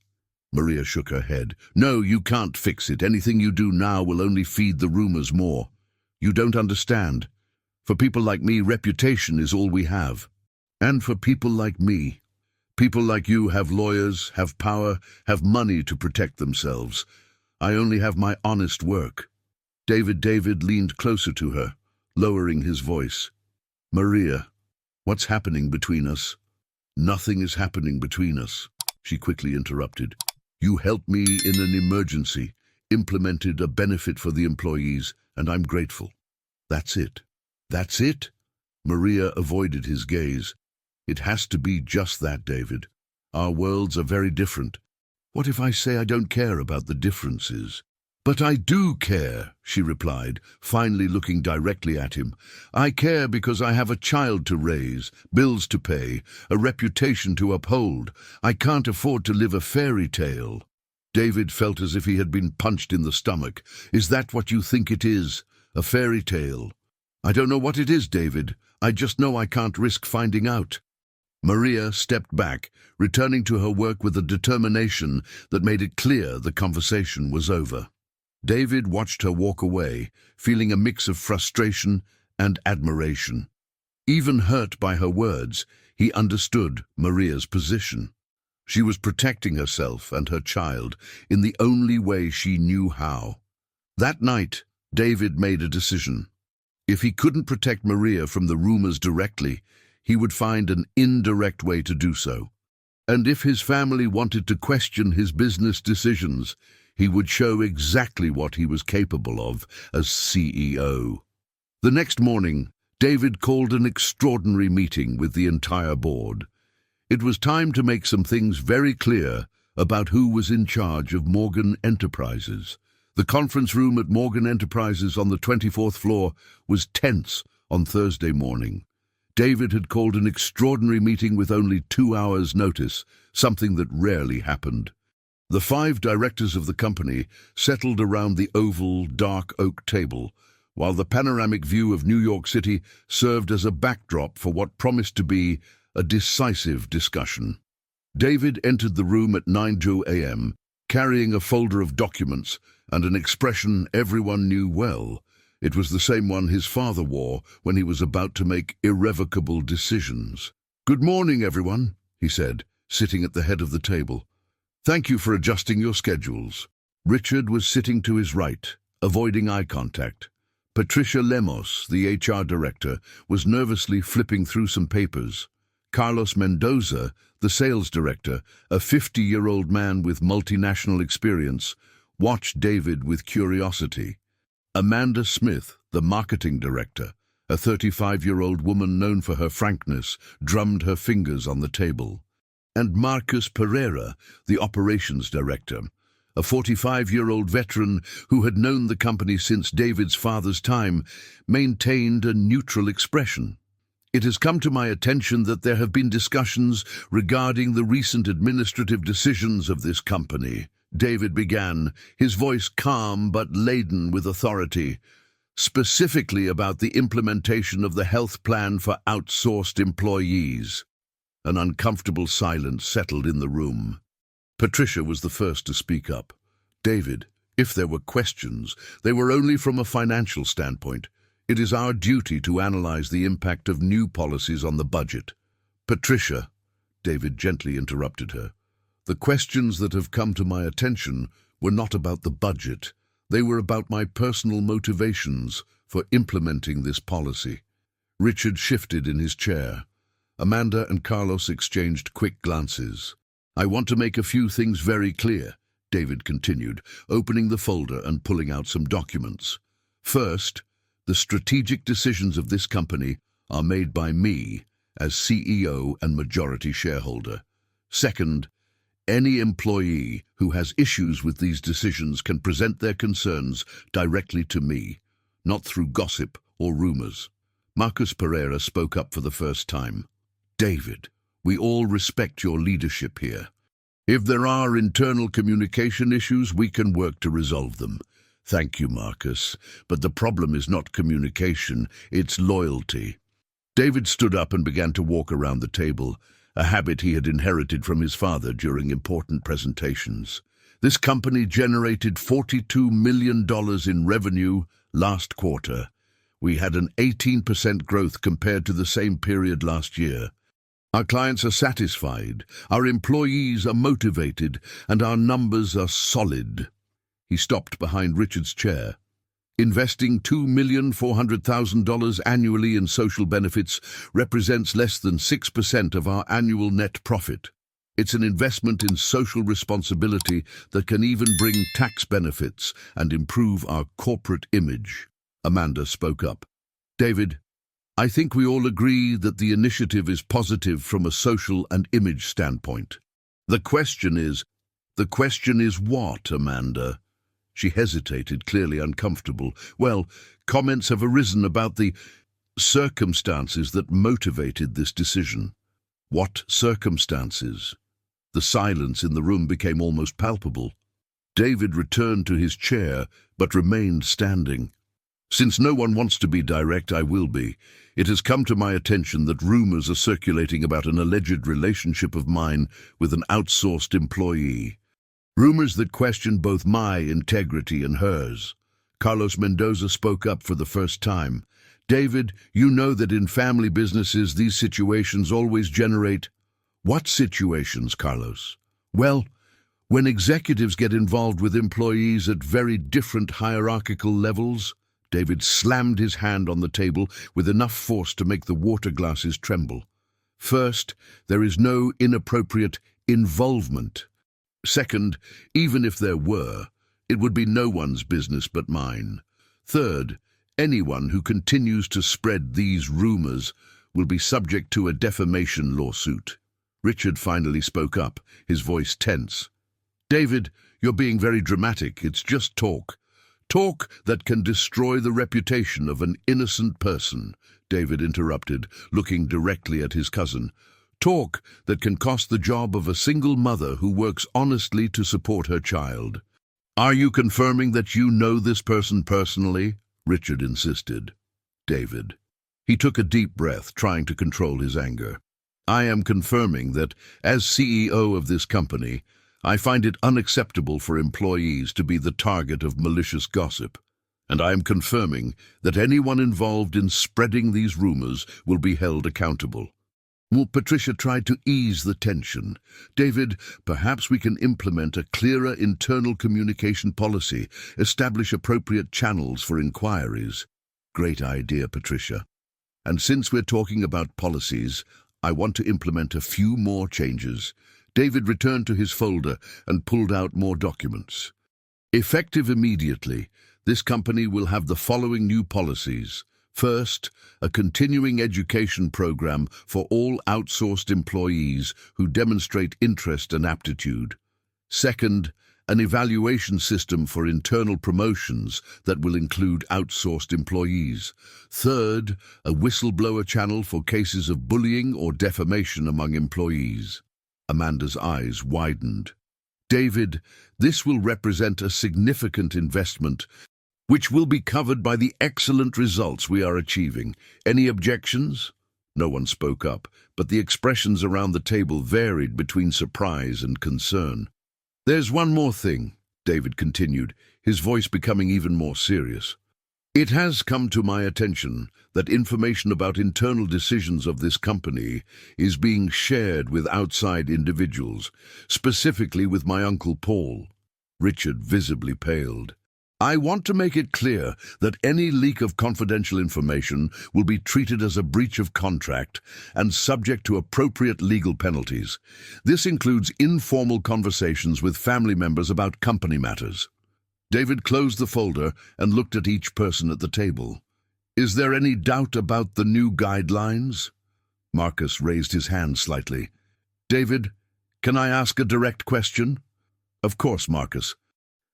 Maria shook her head. "No, you can't fix it. Anything you do now will only feed the rumors more. You don't understand. For people like me, reputation is all we have. And for people like me, People like you have lawyers, have power, have money to protect themselves. I only have my honest work." David leaned closer to her, lowering his voice. "Maria, what's happening between us?" "Nothing is happening between us," she quickly interrupted. "You helped me in an emergency, implemented a benefit for the employees, and I'm grateful. That's it." "That's it?" Maria avoided his gaze. "It has to be just that, David. Our worlds are very different. What if I say I don't care about the differences?" "But I do care," she replied, finally looking directly at him. "I care because I have a child to raise, bills to pay, a reputation to uphold. I can't afford to live a fairy tale." David felt as if he had been punched in the stomach. "Is that what you think it is? A fairy tale?" "I don't know what it is, David. I just know I can't risk finding out." Maria stepped back, returning to her work with a determination that made it clear the conversation was over. David watched her walk away, feeling a mix of frustration and admiration. Even hurt by her words, he understood Maria's position. She was protecting herself and her child in the only way she knew how. That night, David made a decision. If he couldn't protect Maria from the rumors directly, he would find an indirect way to do so. And if his family wanted to question his business decisions, he would show exactly what he was capable of as CEO. The next morning, David called an extraordinary meeting with the entire board. It was time to make some things very clear about who was in charge of Morgan Enterprises. The conference room at Morgan Enterprises on the 24th floor was tense on Thursday morning. David had called an extraordinary meeting with only 2 hours' notice, something that rarely happened. The 5 directors of the company settled around the oval, dark oak table, while the panoramic view of New York City served as a backdrop for what promised to be a decisive discussion. David entered the room at 9 a.m., carrying a folder of documents and an expression everyone knew well. It was the same one his father wore when he was about to make irrevocable decisions. "Good morning, everyone," he said, sitting at the head of the table. "Thank you for adjusting your schedules." Richard was sitting to his right, avoiding eye contact. Patricia Lemos, the HR director, was nervously flipping through some papers. Carlos Mendoza, the sales director, a 50-year-old man with multinational experience, watched David with curiosity. Amanda Smith, the marketing director, a 35-year-old woman known for her frankness, drummed her fingers on the table. And Marcus Pereira, the operations director, a 45-year-old veteran who had known the company since David's father's time, maintained a neutral expression. "It has come to my attention that there have been discussions regarding the recent administrative decisions of this company," David began, his voice calm but laden with authority, "specifically about the implementation of the health plan for outsourced employees." An uncomfortable silence settled in the room. Patricia was the first to speak up. "David, if there were questions, they were only from a financial standpoint. It is our duty to analyze the impact of new policies on the budget." "Patricia," David gently interrupted her, "the questions that have come to my attention were not about the budget. They were about my personal motivations for implementing this policy." Richard shifted in his chair. Amanda and Carlos exchanged quick glances. "I want to make a few things very clear," David continued, opening the folder and pulling out some documents. "First, the strategic decisions of this company are made by me as CEO and majority shareholder. Second, any employee who has issues with these decisions can present their concerns directly to me, not through gossip or rumors." Marcus Pereira spoke up for the first time. "David, we all respect your leadership here. If there are internal communication issues, we can work to resolve them." "Thank you, Marcus, but the problem is not communication, it's loyalty." David stood up and began to walk around the table, a habit he had inherited from his father during important presentations. This company generated $42 million in revenue last quarter. We had an 18% growth compared to the same period last year. Our clients are satisfied, our employees are motivated, and our numbers are solid. He stopped behind Richard's chair. Investing $2,400,000 annually in social benefits represents less than 6% of our annual net profit. It's an investment in social responsibility that can even bring tax benefits and improve our corporate image. Amanda spoke up. David, I think we all agree that the initiative is positive from a social and image standpoint. The question is what, Amanda? She hesitated, clearly uncomfortable. Well, comments have arisen about the circumstances that motivated this decision. What circumstances? The silence in the room became almost palpable. David returned to his chair, but remained standing. Since no one wants to be direct, I will be. It has come to my attention that rumors are circulating about an alleged relationship of mine with an outsourced employee. Rumors that question both my integrity and hers. Carlos Mendoza spoke up for the first time. David, you know that in family businesses these situations always generate... What situations, Carlos? Well, when executives get involved with employees at very different hierarchical levels. David slammed his hand on the table with enough force to make the water glasses tremble. First, there is no inappropriate involvement. Second, even if there were, it would be no one's business but mine. Third, anyone who continues to spread these rumors will be subject to a defamation lawsuit. Richard finally spoke up, his voice tense. David, you're being very dramatic. It's just talk. Talk that can destroy the reputation of an innocent person, David interrupted, looking directly at his cousin. Talk that can cost the job of a single mother who works honestly to support her child. Are you confirming that you know this person personally? Richard insisted. David. He took a deep breath, trying to control his anger. I am confirming that, as CEO of this company, I find it unacceptable for employees to be the target of malicious gossip, and I am confirming that anyone involved in spreading these rumors will be held accountable. Well, Patricia tried to ease the tension. David, perhaps we can implement a clearer internal communication policy, establish appropriate channels for inquiries. Great idea, Patricia. And since we're talking about policies, I want to implement a few more changes. David returned to his folder and pulled out more documents. Effective immediately, this company will have the following new policies. First, a continuing education program for all outsourced employees who demonstrate interest and aptitude. Second, an evaluation system for internal promotions that will include outsourced employees. Third, a whistleblower channel for cases of bullying or defamation among employees. Amanda's eyes widened. David, this will represent a significant investment which will be covered by the excellent results we are achieving. Any objections? No one spoke up, but the expressions around the table varied between surprise and concern. There's one more thing, David continued, his voice becoming even more serious. It has come to my attention that information about internal decisions of this company is being shared with outside individuals, specifically with my Uncle Paul. Richard visibly paled. I want to make it clear that any leak of confidential information will be treated as a breach of contract and subject to appropriate legal penalties. This includes informal conversations with family members about company matters. David closed the folder and looked at each person at the table. Is there any doubt about the new guidelines? Marcus raised his hand slightly. David, can I ask a direct question? Of course, Marcus.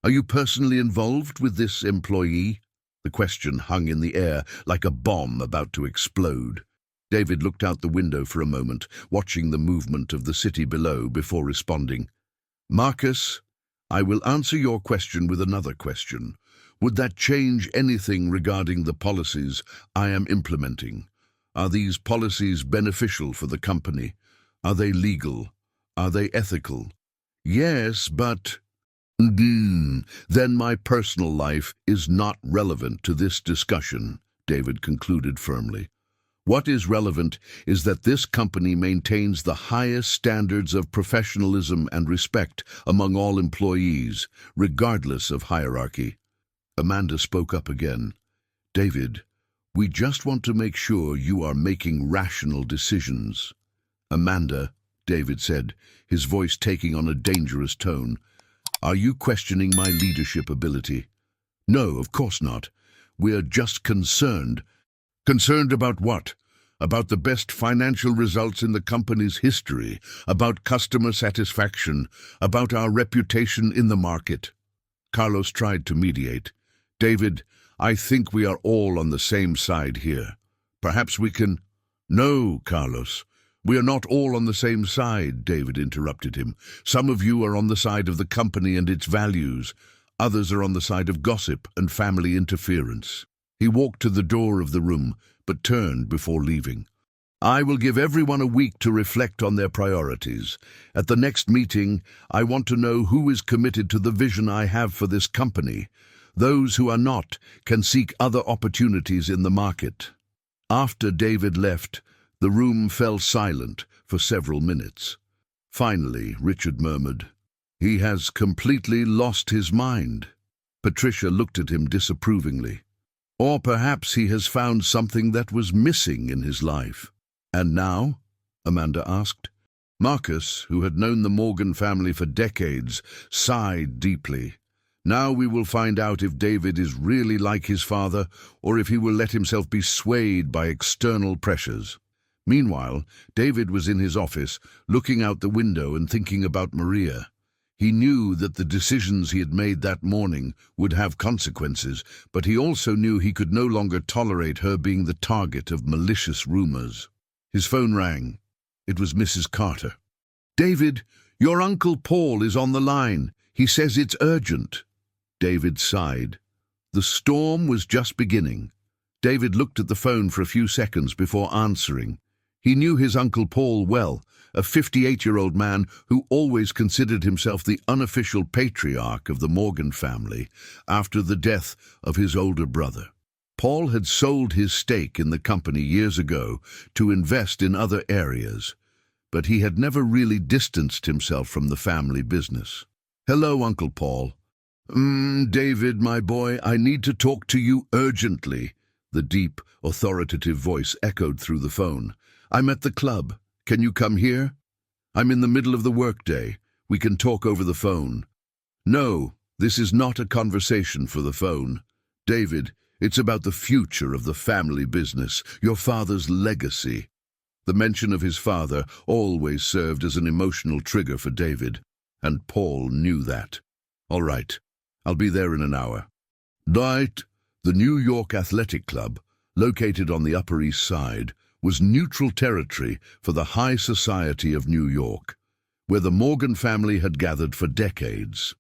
Are you personally involved with this employee? The question hung in the air like a bomb about to explode. David looked out the window for a moment, watching the movement of the city below before responding. Marcus, I will answer your question with another question. Would that change anything regarding the policies I am implementing? Are these policies beneficial for the company? Are they legal? Are they ethical? Yes, but... Then my personal life is not relevant to this discussion, David concluded firmly. What is relevant is that this company maintains the highest standards of professionalism and respect among all employees, regardless of hierarchy. Amanda spoke up again. David, we just want to make sure you are making rational decisions. Amanda, David said, his voice taking on a dangerous tone, are you questioning my leadership ability? No, of course not. We're just concerned. Concerned about what? About the best financial results in the company's history, about customer satisfaction, about our reputation in the market. Carlos tried to mediate. David, I think we are all on the same side here. Perhaps we can... No, Carlos. We are not all on the same side, David interrupted him. Some of you are on the side of the company and its values. Others are on the side of gossip and family interference. He walked to the door of the room, but turned before leaving. I will give everyone a week to reflect on their priorities. At the next meeting, I want to know who is committed to the vision I have for this company. Those who are not can seek other opportunities in the market. After David left, the room fell silent for several minutes. Finally, Richard murmured, "He has completely lost his mind." Patricia looked at him disapprovingly. Or perhaps he has found something that was missing in his life. And now? Amanda asked. Marcus, who had known the Morgan family for decades, sighed deeply. Now we will find out if David is really like his father, or if he will let himself be swayed by external pressures. Meanwhile, David was in his office, looking out the window and thinking about Maria. He knew that the decisions he had made that morning would have consequences, but he also knew he could no longer tolerate her being the target of malicious rumors. His phone rang. It was Mrs. Carter. David, your Uncle Paul is on the line. He says it's urgent. David sighed. The storm was just beginning. David looked at the phone for a few seconds before answering. He knew his Uncle Paul well, a 58-year-old man who always considered himself the unofficial patriarch of the Morgan family after the death of his older brother. Paul had sold his stake in the company years ago to invest in other areas, but he had never really distanced himself from the family business. Hello, Uncle Paul. David, my boy, I need to talk to you urgently. The deep, authoritative voice echoed through the phone. I'm at the club. Can you come here? I'm in the middle of the workday. We can talk over the phone. No, this is not a conversation for the phone. David, it's about the future of the family business, your father's legacy. The mention of his father always served as an emotional trigger for David, and Paul knew that. All right, I'll be there in an hour. Right, the New York Athletic Club, located on the Upper East Side, was neutral territory for the high society of New York, where the Morgan family had gathered for decades.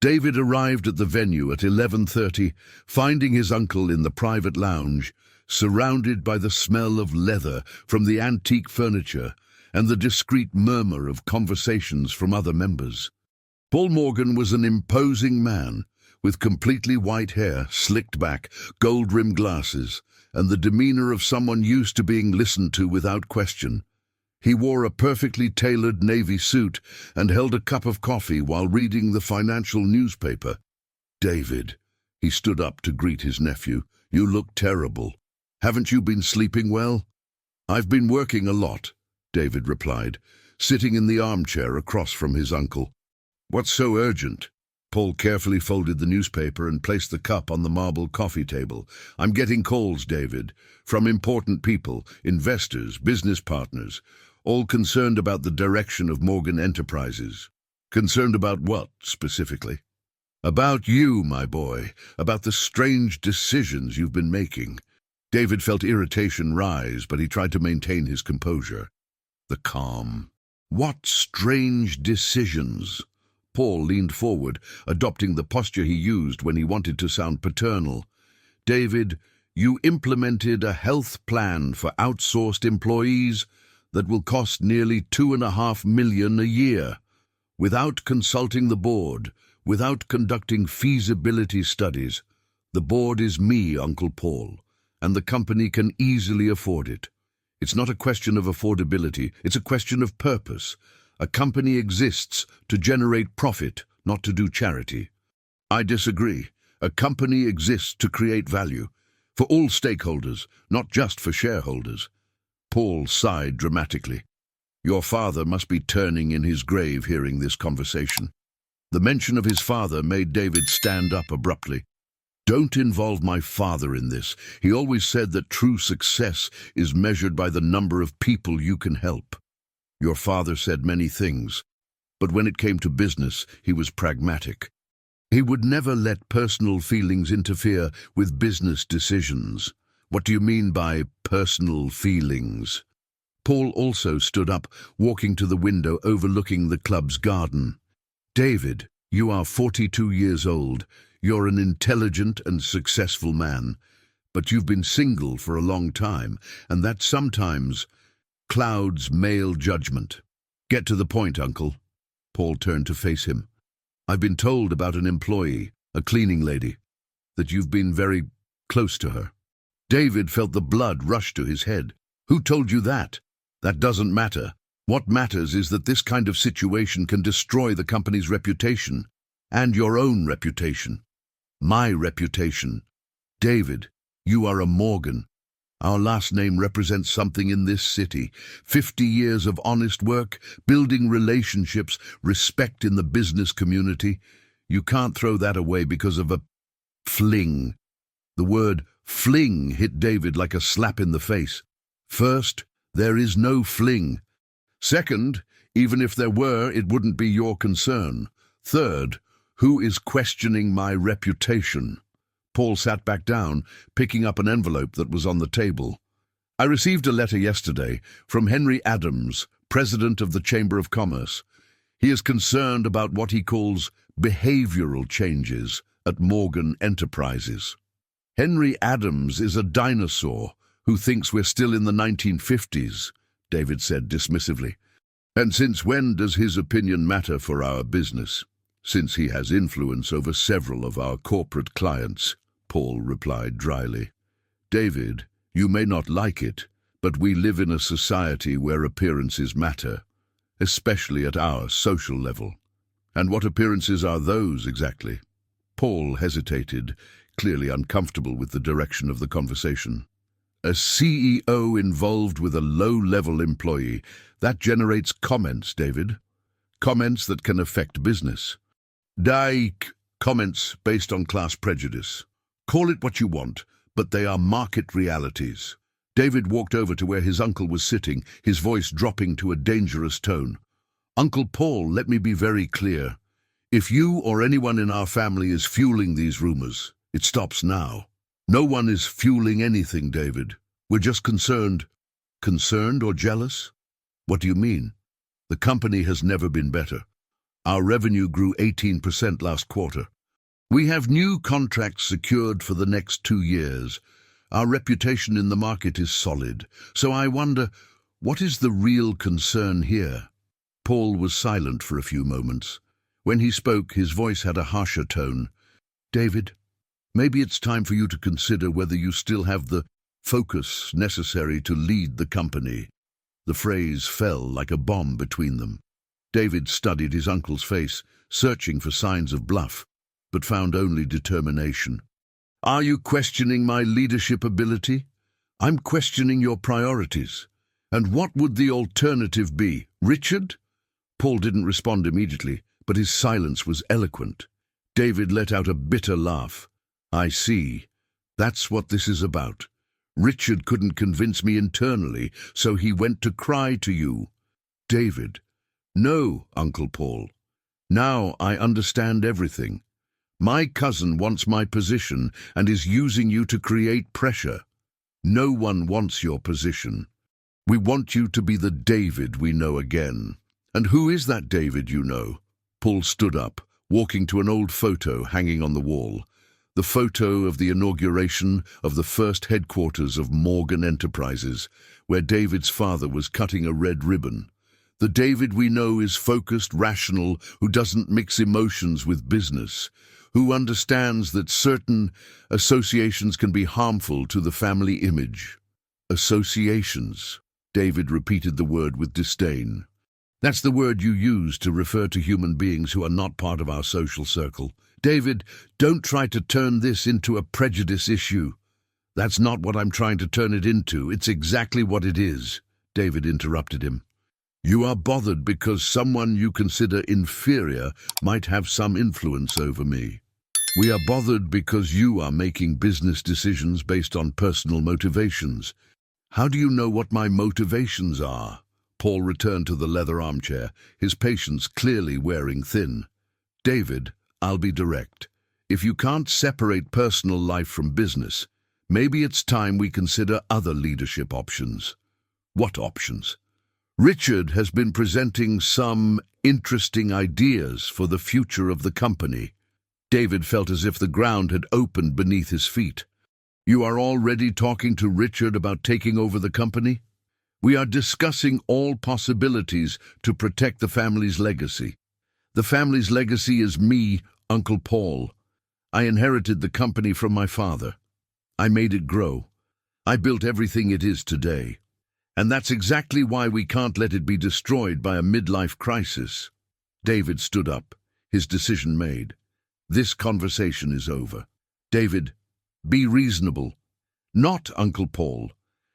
David arrived at the venue at 11:30, finding his uncle in the private lounge, surrounded by the smell of leather from the antique furniture and the discreet murmur of conversations from other members. Paul Morgan was an imposing man, with completely white hair, slicked back, gold-rimmed glasses, and the demeanor of someone used to being listened to without question. He wore a perfectly tailored navy suit and held a cup of coffee while reading the financial newspaper. David, he stood up to greet his nephew, you look terrible. Haven't you been sleeping well? I've been working a lot, David replied, sitting in the armchair across from his uncle. What's so urgent? Paul carefully folded the newspaper and placed the cup on the marble coffee table. I'm getting calls, David, from important people, investors, business partners, all concerned about the direction of Morgan Enterprises. Concerned about what, specifically? About you, my boy, about the strange decisions you've been making. David felt irritation rise, but he tried to maintain his composure. The calm. What strange decisions? Paul leaned forward, adopting the posture he used when he wanted to sound paternal. David, you implemented a health plan for outsourced employees that will cost nearly $2.5 million a year, without consulting the board, without conducting feasibility studies. The board is me, Uncle Paul, and the company can easily afford it. It's not a question of affordability, it's a question of purpose. A company exists to generate profit, not to do charity. I disagree. A company exists to create value, for all stakeholders, not just for shareholders. Paul sighed dramatically. Your father must be turning in his grave hearing this conversation. The mention of his father made David stand up abruptly. Don't involve my father in this. He always said that true success is measured by the number of people you can help. Your father said many things, but when it came to business, he was pragmatic. He would never let personal feelings interfere with business decisions. What do you mean by personal feelings? Paul also stood up, walking to the window overlooking the club's garden. David, you are 42 years old. You're an intelligent and successful man, but you've been single for a long time, and that sometimes clouds male judgment. Get to the point, Uncle. Paul turned to face him. I've been told about an employee, a cleaning lady, that you've been very close to her. David felt the blood rush to his head. Who told you that? That doesn't matter. What matters is that this kind of situation can destroy the company's reputation, and your own reputation. My reputation. David, you are a Morgan. Our last name represents something in this city. 50 years of honest work, building relationships, respect in the business community. You can't throw that away because of a fling. The word fling hit David like a slap in the face. First, there is no fling. Second, even if there were, it wouldn't be your concern. Third, who is questioning my reputation? Paul sat back down, picking up an envelope that was on the table. I received a letter yesterday from Henry Adams, president of the Chamber of Commerce. He is concerned about what he calls behavioral changes at Morgan Enterprises. Henry Adams is a dinosaur who thinks we're still in the 1950s, David said dismissively. And since when does his opinion matter for our business? Since he has influence over several of our corporate clients, Paul replied dryly. David, you may not like it, but we live in a society where appearances matter, especially at our social level. And what appearances are those exactly? Paul hesitated, clearly uncomfortable with the direction of the conversation. A CEO involved with a low-level employee, that generates comments, David. Comments that can affect business. Comments based on class prejudice. Call it what you want, but they are market realities. David walked over to where his uncle was sitting, his voice dropping to a dangerous tone. Uncle Paul, let me be very clear. If you or anyone in our family is fueling these rumors, it stops now. No one is fueling anything, David. We're just concerned. Concerned or jealous? What do you mean? The company has never been better. Our revenue grew 18% last quarter. We have new contracts secured for the next 2 years. Our reputation in the market is solid. So I wonder, what is the real concern here? Paul was silent for a few moments. When he spoke, his voice had a harsher tone. David, maybe it's time for you to consider whether you still have the focus necessary to lead the company. The phrase fell like a bomb between them. David studied his uncle's face, searching for signs of bluff, but found only determination. Are you questioning my leadership ability? I'm questioning your priorities. And what would the alternative be? Richard? Paul didn't respond immediately, but his silence was eloquent. David let out a bitter laugh. I see. That's what this is about. Richard couldn't convince me internally, so he went to cry to you. David. No, Uncle Paul. Now I understand everything. My cousin wants my position and is using you to create pressure. No one wants your position. We want you to be the David we know again. And who is that David you know? Paul stood up, walking to an old photo hanging on the wall. The photo of the inauguration of the first headquarters of Morgan Enterprises, where David's father was cutting a red ribbon. The David we know is focused, rational, who doesn't mix emotions with business, who understands that certain associations can be harmful to the family image. Associations. David repeated the word with disdain. That's the word you use to refer to human beings who are not part of our social circle. David, don't try to turn this into a prejudice issue. That's not what I'm trying to turn it into. It's exactly what it is. David interrupted him. You are bothered because someone you consider inferior might have some influence over me. We are bothered because you are making business decisions based on personal motivations. How do you know what my motivations are? Paul returned to the leather armchair, his patience clearly wearing thin. David, I'll be direct. If you can't separate personal life from business, maybe it's time we consider other leadership options. What options? Richard has been presenting some interesting ideas for the future of the company. David felt as if the ground had opened beneath his feet. You are already talking to Richard about taking over the company? We are discussing all possibilities to protect the family's legacy. The family's legacy is me, Uncle Paul. I inherited the company from my father. I made it grow. I built everything it is today. And that's exactly why we can't let it be destroyed by a midlife crisis. David stood up, his decision made. This conversation is over. David, be reasonable. Not Uncle Paul.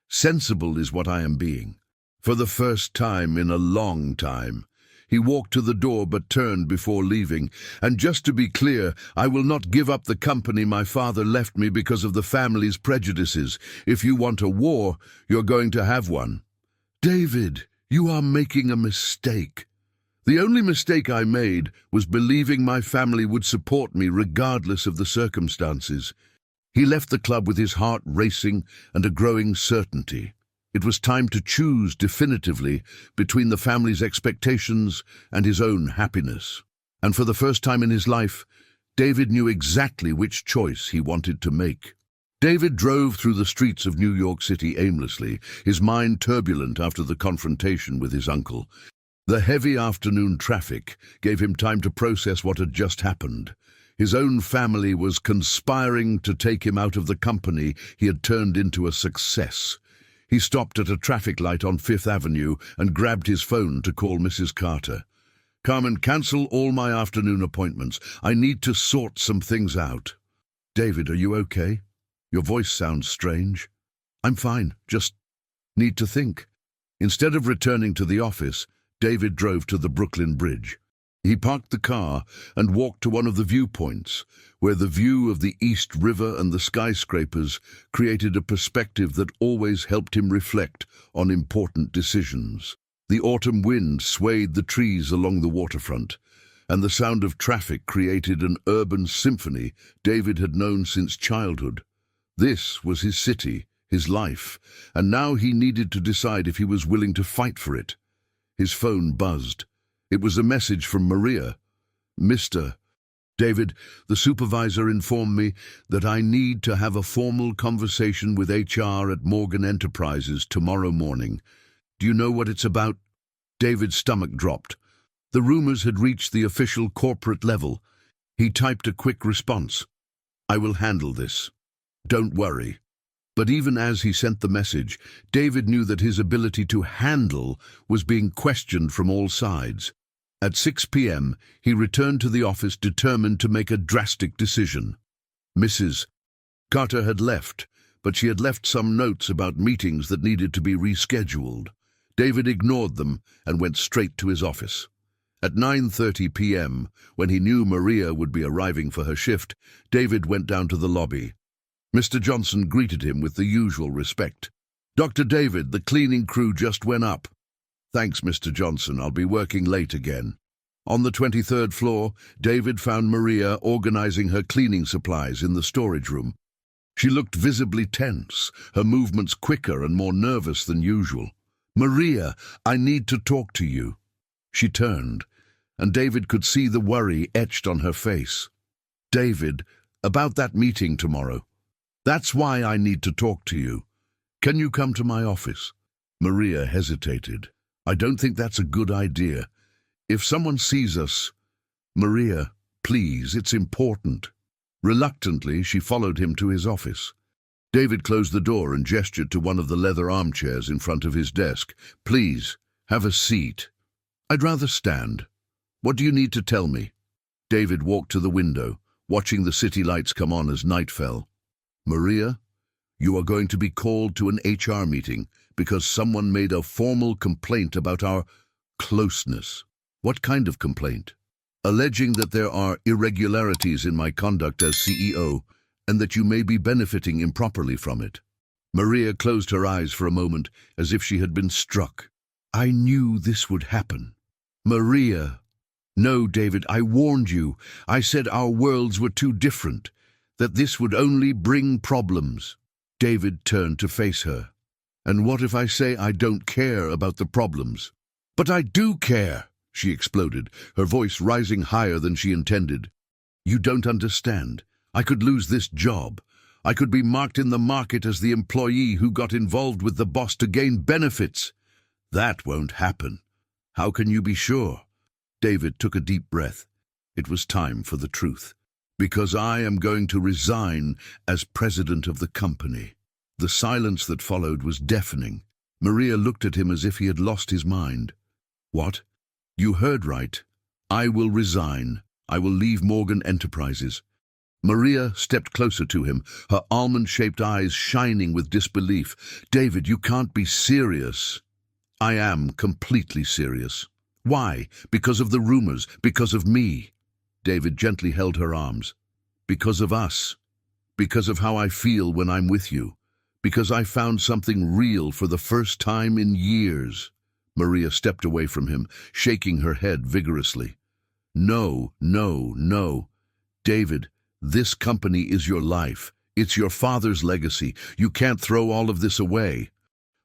Sensible is what I am being. For the first time in a long time. He walked to the door but turned before leaving. And just to be clear, I will not give up the company my father left me because of the family's prejudices. If you want a war, you're going to have one. David, you are making a mistake. The only mistake I made was believing my family would support me regardless of the circumstances. He left the club with his heart racing and a growing certainty. It was time to choose definitively between the family's expectations and his own happiness. And for the first time in his life, David knew exactly which choice he wanted to make. David drove through the streets of New York City aimlessly, his mind turbulent after the confrontation with his uncle. The heavy afternoon traffic gave him time to process what had just happened. His own family was conspiring to take him out of the company he had turned into a success. He stopped at a traffic light on Fifth Avenue and grabbed his phone to call Mrs. Carter. Carmen, cancel all my afternoon appointments. I need to sort some things out. David, are you okay? Your voice sounds strange. I'm fine, just need to think. Instead of returning to the office, David drove to the Brooklyn Bridge. He parked the car and walked to one of the viewpoints, where the view of the East River and the skyscrapers created a perspective that always helped him reflect on important decisions. The autumn wind swayed the trees along the waterfront, and the sound of traffic created an urban symphony David had known since childhood. This was his city, his life, and now he needed to decide if he was willing to fight for it. His phone buzzed. It was a message from Maria. Mr. David, the supervisor informed me that I need to have a formal conversation with HR at Morgan Enterprises tomorrow morning. Do you know what it's about? David's stomach dropped. The rumors had reached the official corporate level. He typed a quick response. I will handle this. Don't worry. But even as he sent the message, David knew that his ability to handle was being questioned from all sides. At 6 p.m., he returned to the office determined to make a drastic decision. Mrs. Carter had left, but she had left some notes about meetings that needed to be rescheduled. David ignored them and went straight to his office. At 9:30 p.m., when he knew Maria would be arriving for her shift, David went down to the lobby. Mr. Johnson greeted him with the usual respect. Dr. David, the cleaning crew just went up. Thanks, Mr. Johnson. I'll be working late again. On the 23rd floor, David found Maria organizing her cleaning supplies in the storage room. She looked visibly tense, her movements quicker and more nervous than usual. Maria, I need to talk to you. She turned, and David could see the worry etched on her face. David, about that meeting tomorrow. That's why I need to talk to you. Can you come to my office? Maria hesitated. I don't think that's a good idea. If someone sees us... Maria, please, it's important. Reluctantly, she followed him to his office. David closed the door and gestured to one of the leather armchairs in front of his desk. "Please, have a seat." "I'd rather stand." "What do you need to tell me?" David walked to the window, watching the city lights come on as night fell. "Maria, you are going to be called to an HR meeting because someone made a formal complaint about our closeness." "What kind of complaint?" "Alleging that there are irregularities in my conduct as CEO and that you may be benefiting improperly from it." Maria closed her eyes for a moment as if she had been struck. "I knew this would happen." "Maria." "No, David, I warned you. I said our worlds were too different, that this would only bring problems." David turned to face her. "And what if I say I don't care about the problems?" "But I do care," she exploded, her voice rising higher than she intended. "You don't understand. I could lose this job. I could be marked in the market as the employee who got involved with the boss to gain benefits. That won't happen." "How can you be sure?" David took a deep breath. It was time for the truth. "Because I am going to resign as president of the company." The silence that followed was deafening. Maria looked at him as if he had lost his mind. "What?" "You heard right. I will resign. I will leave Morgan Enterprises." Maria stepped closer to him, her almond-shaped eyes shining with disbelief. "David, you can't be serious." "I am completely serious." "Why? Because of the rumors? Because of me?" David gently held her arms. "Because of us. Because of how I feel when I'm with you. Because I found something real for the first time in years." Maria stepped away from him, shaking her head vigorously. "No, no, no. David, this company is your life. It's your father's legacy. You can't throw all of this away."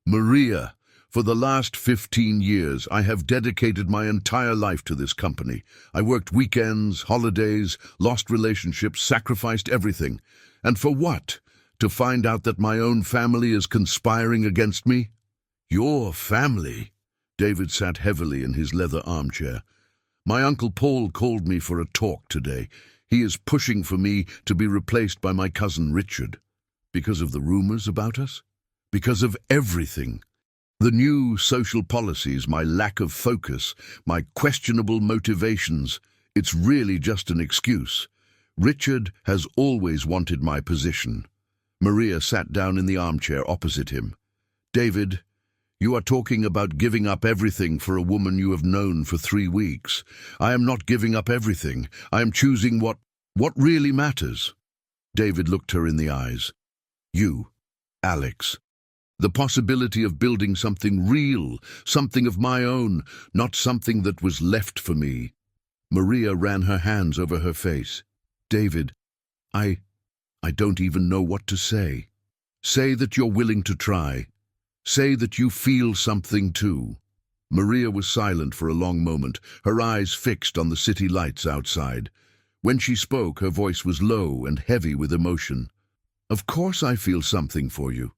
"Maria, for the last 15 years, I have dedicated my entire life to this company. I worked weekends, holidays, lost relationships, sacrificed everything. And for what? To find out that my own family is conspiring against me?" "Your family?" David sat heavily in his leather armchair. "My Uncle Paul called me for a talk today. He is pushing for me to be replaced by my cousin Richard." "Because of the rumors about us?" "Because of everything. The new social policies, my lack of focus, my questionable motivations. It's really just an excuse. Richard has always wanted my position." Maria sat down in the armchair opposite him. "David, you are talking about giving up everything for a woman you have known for 3 weeks. I am not giving up everything. I am choosing what really matters." David looked her in the eyes. "You, Alex. The possibility of building something real, something of my own, not something that was left for me." Maria ran her hands over her face. "David, I don't even know what to say. Say that you're willing to try. Say that you feel something too." Maria was silent for a long moment, her eyes fixed on the city lights outside. When she spoke, her voice was low and heavy with emotion. "Of course I feel something for you.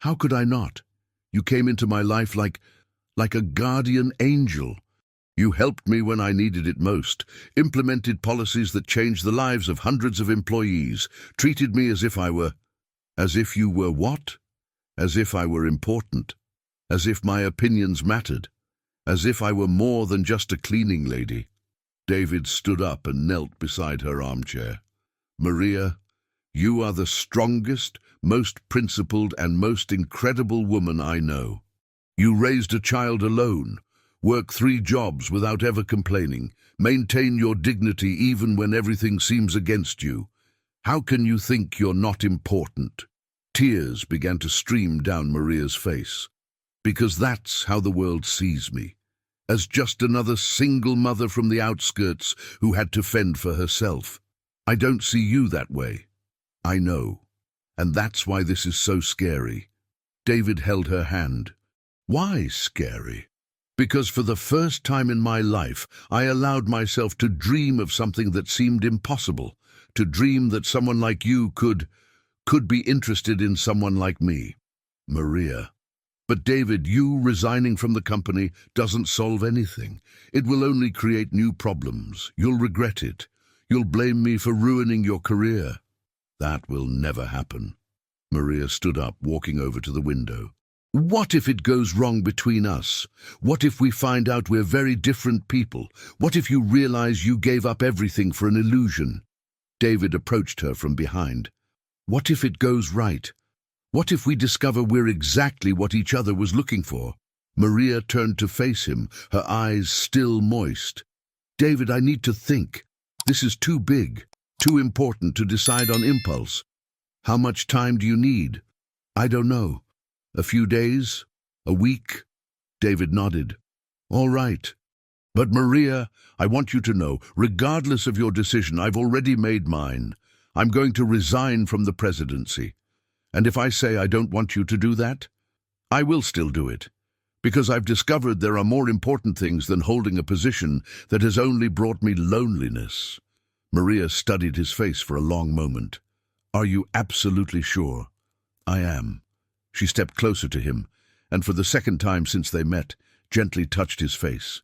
How could I not? You came into my life like a guardian angel. You helped me when I needed it most, implemented policies that changed the lives of hundreds of employees, treated me as if I were—" "As if you were what?" "As if I were important. As if my opinions mattered. As if I were more than just a cleaning lady." David stood up and knelt beside her armchair. "Maria, you are the strongest, most principled, and most incredible woman I know. You raised a child alone, work 3 jobs without ever complaining, maintain your dignity even when everything seems against you. How can you think you're not important?" Tears began to stream down Maria's face. "Because that's how the world sees me, as just another single mother from the outskirts who had to fend for herself. I don't see you that way. I know. And that's why this is so scary." David held her hand. "Why scary?" "Because for the first time in my life, I allowed myself to dream of something that seemed impossible, to dream that someone like you could be interested in someone like me." "Maria." "But David, you resigning from the company doesn't solve anything. It will only create new problems. You'll regret it. You'll blame me for ruining your career." "That will never happen." Maria stood up, walking over to the window. What if it goes wrong between us? What if we find out we're very different people? What if you realize you gave up everything for an illusion? David approached her from behind. What if it goes right? What if we discover we're exactly what each other was looking for? Maria turned to face him, her eyes still moist. David, I need to think. This is too big, too important to decide on impulse. How much time do you need? I don't know. A few days? A week? David nodded. All right. But Maria, I want you to know, regardless of your decision, I've already made mine. I'm going to resign from the presidency. And if I say I don't want you to do that, I will still do it. Because I've discovered there are more important things than holding a position that has only brought me loneliness. Maria studied his face for a long moment. Are you absolutely sure? I am. She stepped closer to him, and for the second time since they met, gently touched his face.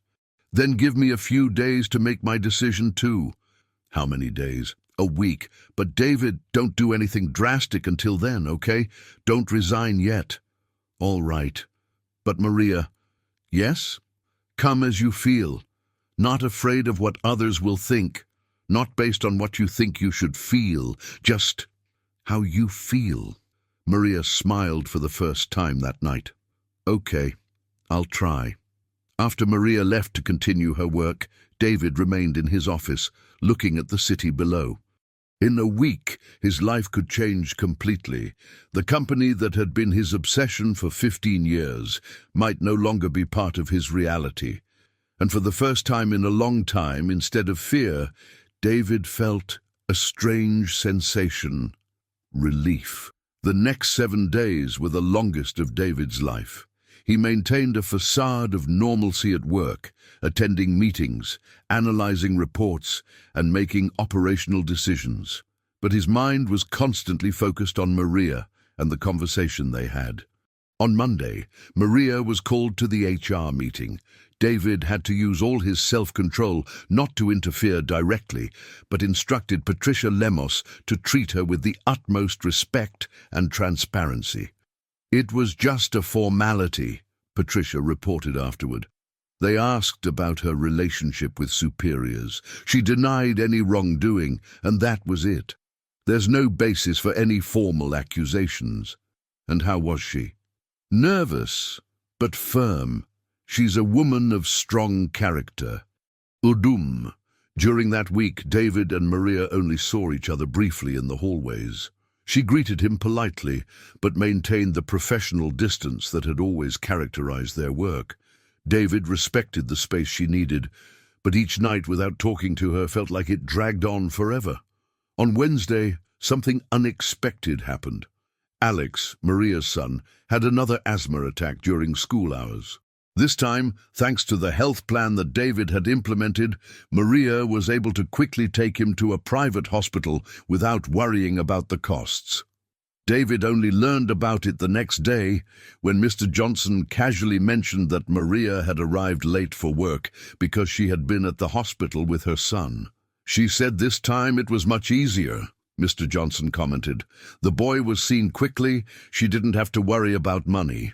Then give me a few days to make my decision too. How many days? A week. But David, don't do anything drastic until then, okay? Don't resign yet. All right. But Maria, yes? Come as you feel. Not afraid of what others will think. Not based on what you think you should feel. Just how you feel. Maria smiled for the first time that night. Okay, I'll try. After Maria left to continue her work, David remained in his office, looking at the city below. In a week, his life could change completely. The company that had been his obsession for 15 years might no longer be part of his reality. And for the first time in a long time, instead of fear, David felt a strange sensation: relief. The next 7 days were the longest of David's life. He maintained a facade of normalcy at work, attending meetings, analyzing reports, and making operational decisions. But his mind was constantly focused on Maria and the conversation they had. On Monday, Maria was called to the HR meeting. David had to use all his self-control not to interfere directly, but instructed Patricia Lemos to treat her with the utmost respect and transparency. It was just a formality, Patricia reported afterward. They asked about her relationship with superiors. She denied any wrongdoing, and that was it. There's no basis for any formal accusations. And how was she? Nervous, but firm. She's a woman of strong character. Udum. During that week, David and Maria only saw each other briefly in the hallways. She greeted him politely, but maintained the professional distance that had always characterized their work. David respected the space she needed, but each night without talking to her felt like it dragged on forever. On Wednesday, something unexpected happened. Alex, Maria's son, had another asthma attack during school hours. This time, thanks to the health plan that David had implemented, Maria was able to quickly take him to a private hospital without worrying about the costs. David only learned about it the next day when Mr. Johnson casually mentioned that Maria had arrived late for work because she had been at the hospital with her son. She said this time it was much easier, Mr. Johnson commented. The boy was seen quickly, she didn't have to worry about money.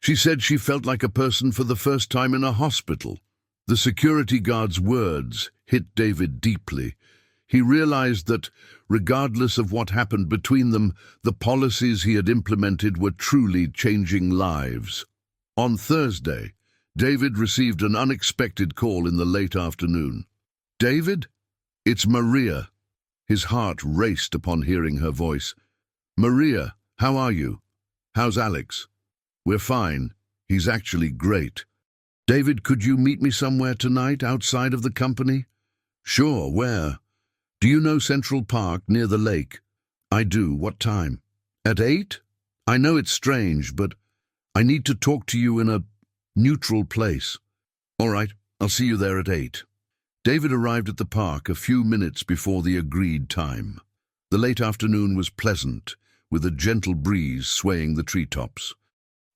She said she felt like a person for the first time in a hospital. The security guard's words hit David deeply. He realized that, regardless of what happened between them, the policies he had implemented were truly changing lives. On Thursday, David received an unexpected call in the late afternoon. David? It's Maria. His heart raced upon hearing her voice. Maria, how are you? How's Alex? We're fine. He's actually great. David, could you meet me somewhere tonight outside of the company? Sure, where? Do you know Central Park near the lake? I do. What time? At 8? I know it's strange, but I need to talk to you in a neutral place. All right, I'll see you there at 8. David arrived at the park a few minutes before the agreed time. The late afternoon was pleasant, with a gentle breeze swaying the treetops.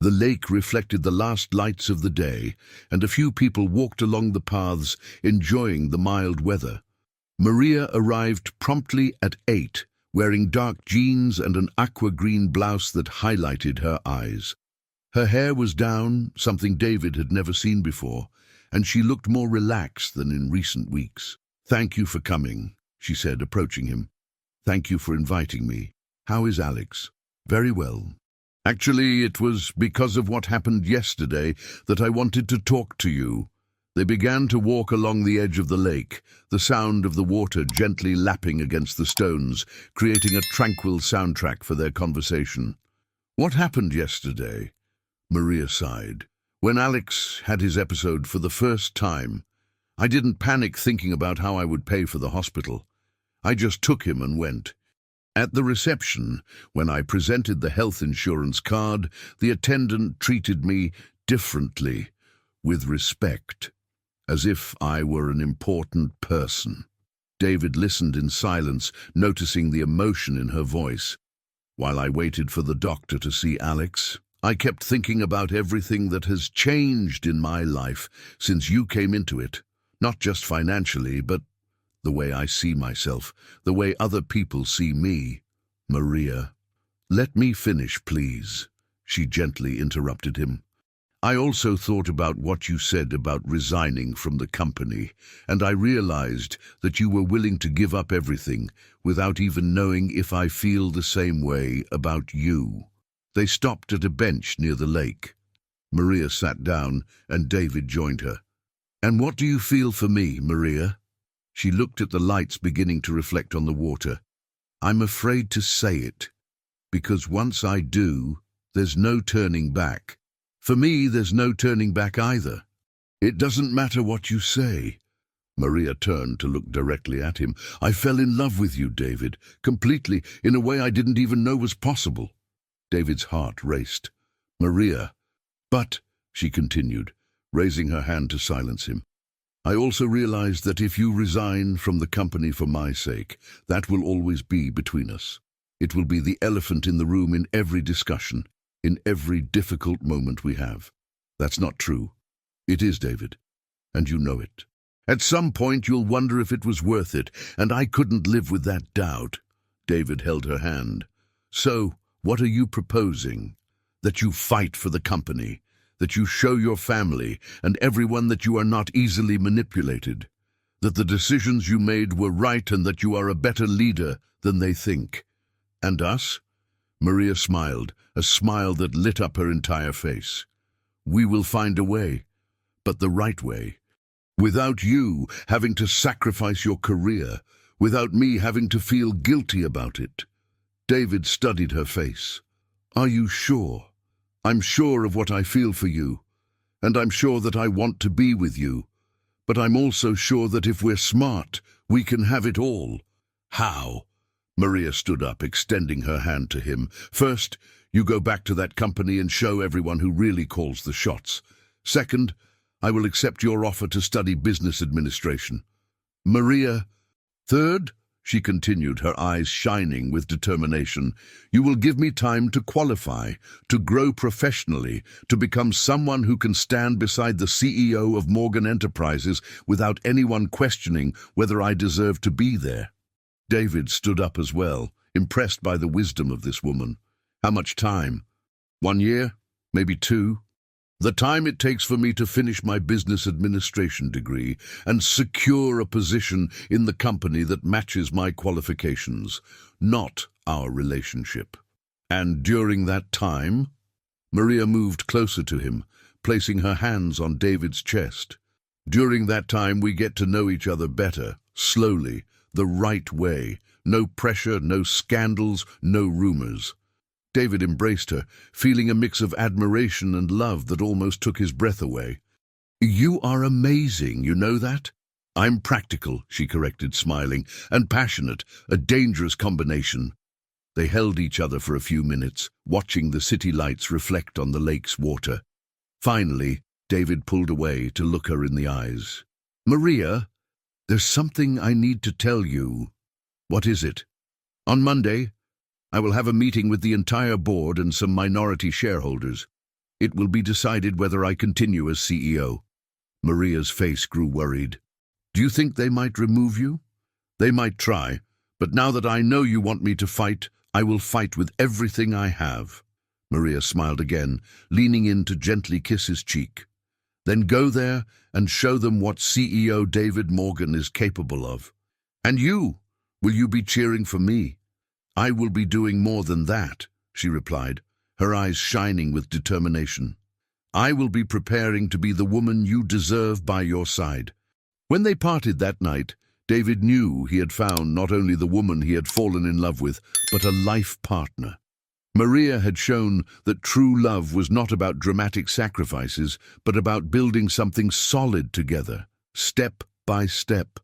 The lake reflected the last lights of the day, and a few people walked along the paths, enjoying the mild weather. Maria arrived promptly at 8, wearing dark jeans and an aqua-green blouse that highlighted her eyes. Her hair was down, something David had never seen before, and she looked more relaxed than in recent weeks. "Thank you for coming," she said, approaching him. "Thank you for inviting me. How is Alex?" "Very well. Actually, it was because of what happened yesterday that I wanted to talk to you." They began to walk along the edge of the lake, the sound of the water gently lapping against the stones, creating a tranquil soundtrack for their conversation. "What happened yesterday?" Maria sighed. "When Alex had his episode for the first time, I didn't panic thinking about how I would pay for the hospital. I just took him and went. At the reception, when I presented the health insurance card, the attendant treated me differently, with respect, as if I were an important person." David listened in silence, noticing the emotion in her voice. "While I waited for the doctor to see Alex, I kept thinking about everything that has changed in my life since you came into it, not just financially, but the way I see myself, the way other people see me." "Maria, let me finish, please," she gently interrupted him. "I also thought about what you said about resigning from the company, and I realized that you were willing to give up everything without even knowing if I feel the same way about you." They stopped at a bench near the lake. Maria sat down, and David joined her. "And what do you feel for me, Maria?" She looked at the lights beginning to reflect on the water. "I'm afraid to say it, because once I do, there's no turning back. For me, there's no turning back either." "It doesn't matter what you say." Maria turned to look directly at him. "I fell in love with you, David, completely, in a way I didn't even know was possible." David's heart raced. "Maria, but," she continued, raising her hand to silence him, "I also realize that if you resign from the company for my sake, that will always be between us. It will be the elephant in the room in every discussion, in every difficult moment we have." "That's not true." "It is, David, and you know it. At some point you'll wonder if it was worth it, and I couldn't live with that doubt." David held her hand. "So, what are you proposing? That you fight for the company, that you show your family and everyone that you are not easily manipulated, that the decisions you made were right and that you are a better leader than they think. And us?" Maria smiled, a smile that lit up her entire face. "We will find a way, but the right way. Without you having to sacrifice your career, without me having to feel guilty about it." David studied her face. "Are you sure?" "I'm sure of what I feel for you, and I'm sure that I want to be with you. But I'm also sure that if we're smart, we can have it all." "How?" Maria stood up, extending her hand to him. "First, you go back to that company and show everyone who really calls the shots. Second, I will accept your offer to study business administration. Maria, third," she continued, her eyes shining with determination, "you will give me time to qualify, to grow professionally, to become someone who can stand beside the CEO of Morgan Enterprises without anyone questioning whether I deserve to be there." David stood up as well, impressed by the wisdom of this woman. "How much time? 1 year? Maybe 2? The time it takes for me to finish my business administration degree and secure a position in the company that matches my qualifications, not our relationship." "And during that time?" Maria moved closer to him, placing her hands on David's chest. "During that time we get to know each other better, slowly, the right way. No pressure, no scandals, no rumors." David embraced her, feeling a mix of admiration and love that almost took his breath away. "You are amazing, you know that?" "I'm practical," she corrected, smiling, "and passionate, a dangerous combination." They held each other for a few minutes, watching the city lights reflect on the lake's water. Finally, David pulled away to look her in the eyes. "Maria, there's something I need to tell you." "What is it?" "On Monday, I will have a meeting with the entire board and some minority shareholders. It will be decided whether I continue as CEO." Maria's face grew worried. "Do you think they might remove you?" "They might try, But now that I know you want me to fight, I will fight with everything I have." Maria smiled again, leaning in to gently kiss his cheek. "Then go there and show them what CEO David Morgan is capable of. And you, will you be cheering for me?" "I will be doing more than that," she replied, her eyes shining with determination. "I will be preparing to be the woman you deserve by your side." When they parted that night, David knew he had found not only the woman he had fallen in love with, but a life partner. Maria had shown that true love was not about dramatic sacrifices, but about building something solid together, step by step.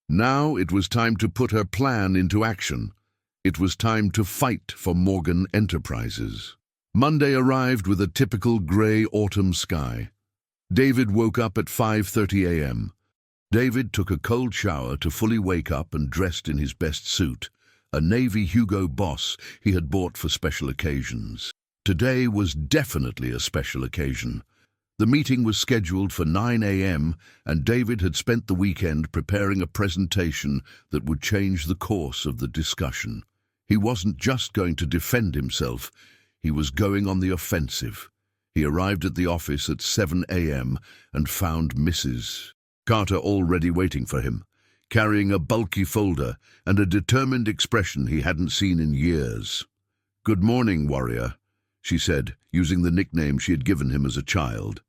Now it was time to put her plan into action. It was time to fight for Morgan Enterprises. Monday arrived with a typical grey autumn sky. David woke up at 5:30 a.m. David took a cold shower to fully wake up and dressed in his best suit, a navy Hugo Boss he had bought for special occasions. Today was definitely a special occasion. The meeting was scheduled for 9 a.m. and David had spent the weekend preparing a presentation that would change the course of the discussion. He wasn't just going to defend himself, he was going on the offensive. He arrived at the office at 7 a.m. and found Mrs. Carter already waiting for him, carrying a bulky folder and a determined expression he hadn't seen in years. "Good morning, warrior," she said, using the nickname she had given him as a child.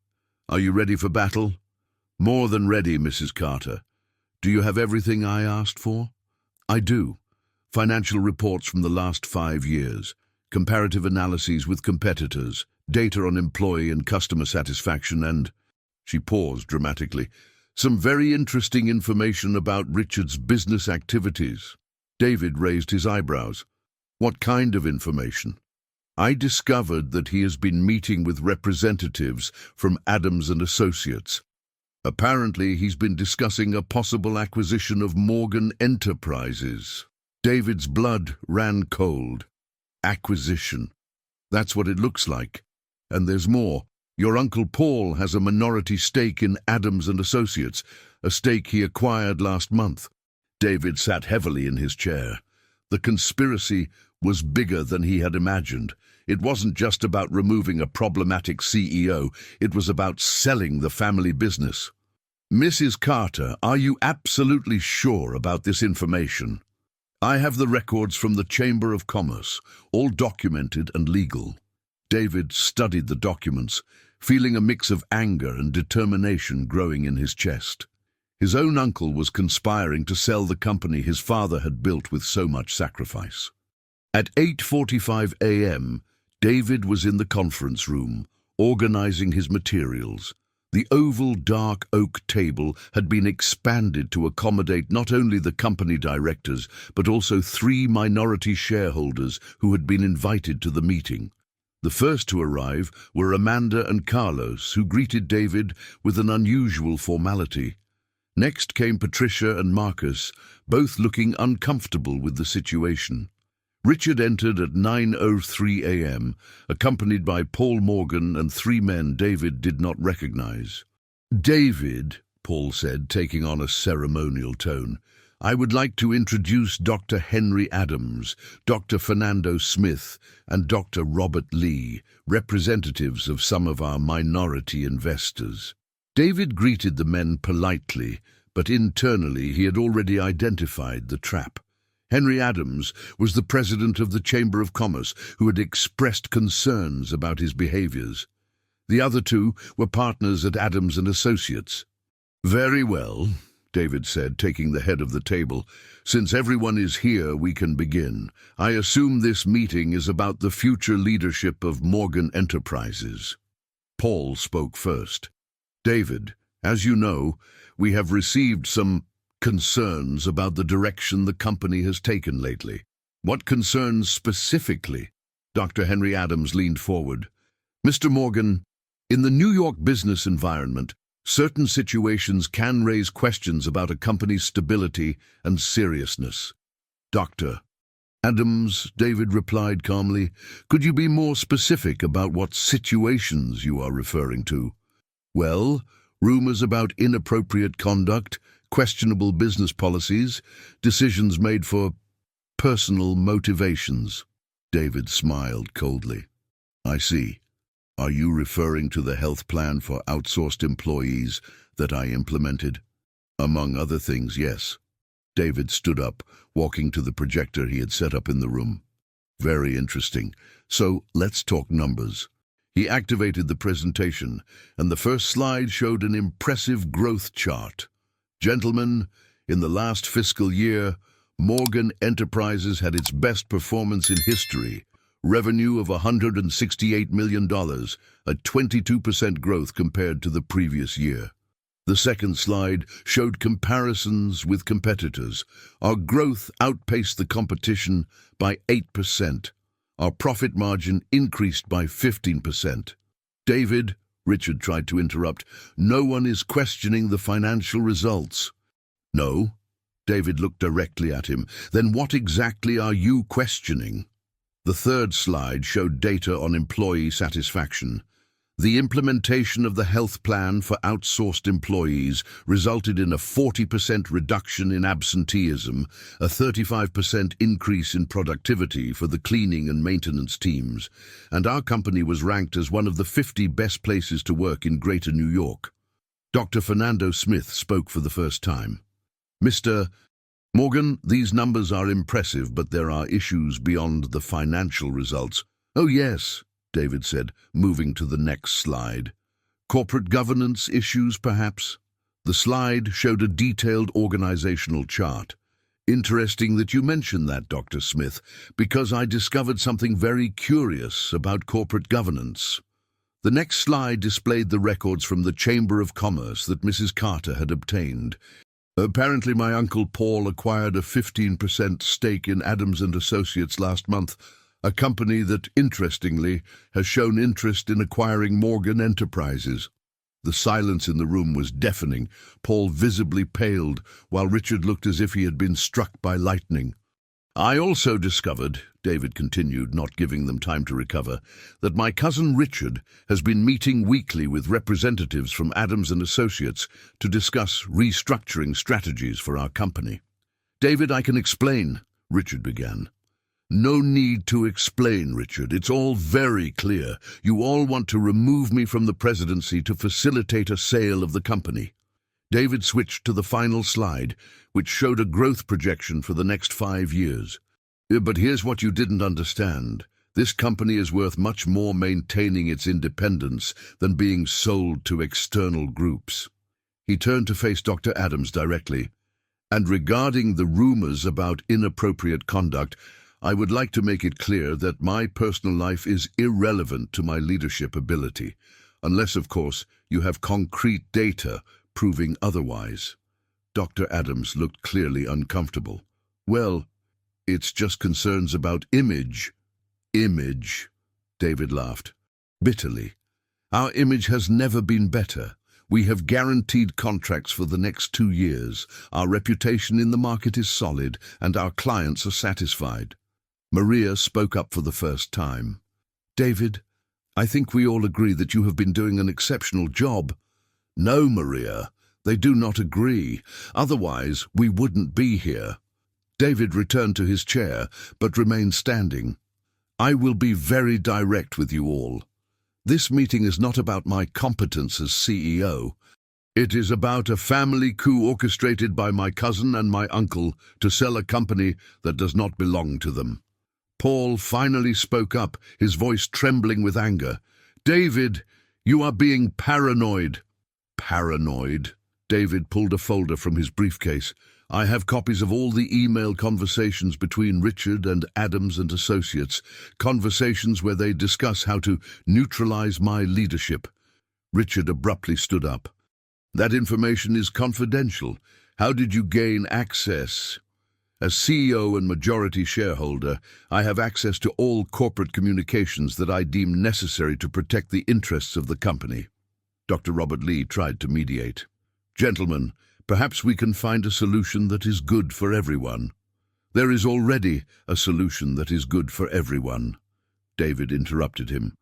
"Are you ready for battle?" "More than ready, Mrs. Carter. Do you have everything I asked for?" "I do. Financial reports from the last 5 years, comparative analyses with competitors, data on employee and customer satisfaction, and—" She paused dramatically. "Some very interesting information about Richard's business activities." David raised his eyebrows. "What kind of information?" "I discovered that he has been meeting with representatives from Adams and Associates. Apparently, he's been discussing a possible acquisition of Morgan Enterprises." David's blood ran cold. Acquisition. That's what it looks like. And there's more. Your Uncle Paul has a minority stake in Adams and Associates, a stake he acquired last month. David sat heavily in his chair. The conspiracy was bigger than he had imagined. It wasn't just about removing a problematic CEO, it was about selling the family business. "Mrs. Carter, are you absolutely sure about this information?" "I have the records from the Chamber of Commerce, all documented and legal." David studied the documents, feeling a mix of anger and determination growing in his chest. His own uncle was conspiring to sell the company his father had built with so much sacrifice. At 8:45 a.m., David was in the conference room, organizing his materials. The oval dark oak table had been expanded to accommodate not only the company directors, but also 3 minority shareholders who had been invited to the meeting. The first to arrive were Amanda and Carlos, who greeted David with an unusual formality. Next came Patricia and Marcus, both looking uncomfortable with the situation. Richard entered at 9:03 a.m., accompanied by Paul Morgan and 3 men David did not recognize. "David," Paul said, taking on a ceremonial tone, "I would like to introduce Dr. Henry Adams, Dr. Fernando Smith, and Dr. Robert Lee, representatives of some of our minority investors." David greeted the men politely, but internally he had already identified the trap. Henry Adams was the president of the Chamber of Commerce, who had expressed concerns about his behaviors. The other 2 were partners at Adams and Associates. "Very well," David said, taking the head of the table. "Since everyone is here, we can begin. I assume this meeting is about the future leadership of Morgan Enterprises." Paul spoke first. "David, as you know, we have received some concerns about the direction the company has taken lately." "What concerns specifically?" Dr. Henry Adams leaned forward. "Mr. Morgan, in the New York business environment, certain situations can raise questions about a company's stability and seriousness." "Dr. Adams," David replied calmly, "could you be more specific about what situations you are referring to?" "Well, rumors about inappropriate conduct, questionable business policies, decisions made for—" personal motivations. David smiled coldly. I see. Are you referring to the health plan for outsourced employees that I implemented? Among other things, yes. David stood up, walking to the projector he had set up in the room. Very interesting. So let's talk numbers. He activated the presentation, and the first slide showed an impressive growth chart. Gentlemen, in the last fiscal year, Morgan Enterprises had its best performance in history. Revenue of $168 million, a 22% growth compared to the previous year. The second slide showed comparisons with competitors. Our growth outpaced the competition by 8%. Our profit margin increased by 15%. David, Richard tried to interrupt, no one is questioning the financial results. No? David looked directly at him. Then what exactly are you questioning? The third slide showed data on employee satisfaction. The implementation of the health plan for outsourced employees resulted in a 40% reduction in absenteeism, a 35% increase in productivity for the cleaning and maintenance teams, and our company was ranked as one of the 50 best places to work in Greater New York. Dr. Fernando Smith spoke for the first time. Mr. Morgan, these numbers are impressive, but there are issues beyond the financial results. Oh yes, David said, moving to the next slide. Corporate governance issues, perhaps? The slide showed a detailed organizational chart. Interesting that you mentioned that, Dr. Smith, because I discovered something very curious about corporate governance. The next slide displayed the records from the Chamber of Commerce that Mrs. Carter had obtained. Apparently my uncle Paul acquired a 15% stake in Adams & Associates last month, a company that, interestingly, has shown interest in acquiring Morgan Enterprises. The silence in the room was deafening. Paul visibly paled, while Richard looked as if he had been struck by lightning. I also discovered, David continued, not giving them time to recover, that my cousin Richard has been meeting weekly with representatives from Adams & Associates to discuss restructuring strategies for our company. David, I can explain, Richard began. No need to explain, Richard. It's all very clear. You all want to remove me from the presidency to facilitate a sale of the company. David switched to the final slide, which showed a growth projection for the next 5 years. But here's what you didn't understand. This company is worth much more maintaining its independence than being sold to external groups. He turned to face Dr. Adams directly. And regarding the rumors about inappropriate conduct, I would like to make it clear that my personal life is irrelevant to my leadership ability, unless, of course, you have concrete data proving otherwise. Dr. Adams looked clearly uncomfortable. Well, it's just concerns about image. Image, David laughed, bitterly. Our image has never been better. We have guaranteed contracts for the next 2 years. Our reputation in the market is solid, and our clients are satisfied. Maria spoke up for the first time. David, I think we all agree that you have been doing an exceptional job. No, Maria, they do not agree. Otherwise, we wouldn't be here. David returned to his chair, but remained standing. I will be very direct with you all. This meeting is not about my competence as CEO. It is about a family coup orchestrated by my cousin and my uncle to sell a company that does not belong to them. Paul finally spoke up, his voice trembling with anger. David, you are being paranoid. Paranoid? David pulled a folder from his briefcase. I have copies of all the email conversations between Richard and Adams and Associates, conversations where they discuss how to neutralize my leadership. Richard abruptly stood up. That information is confidential. How did you gain access? As CEO and majority shareholder, I have access to all corporate communications that I deem necessary to protect the interests of the company. Dr. Robert Lee tried to mediate. Gentlemen, perhaps we can find a solution that is good for everyone. There is already a solution that is good for everyone. David interrupted him.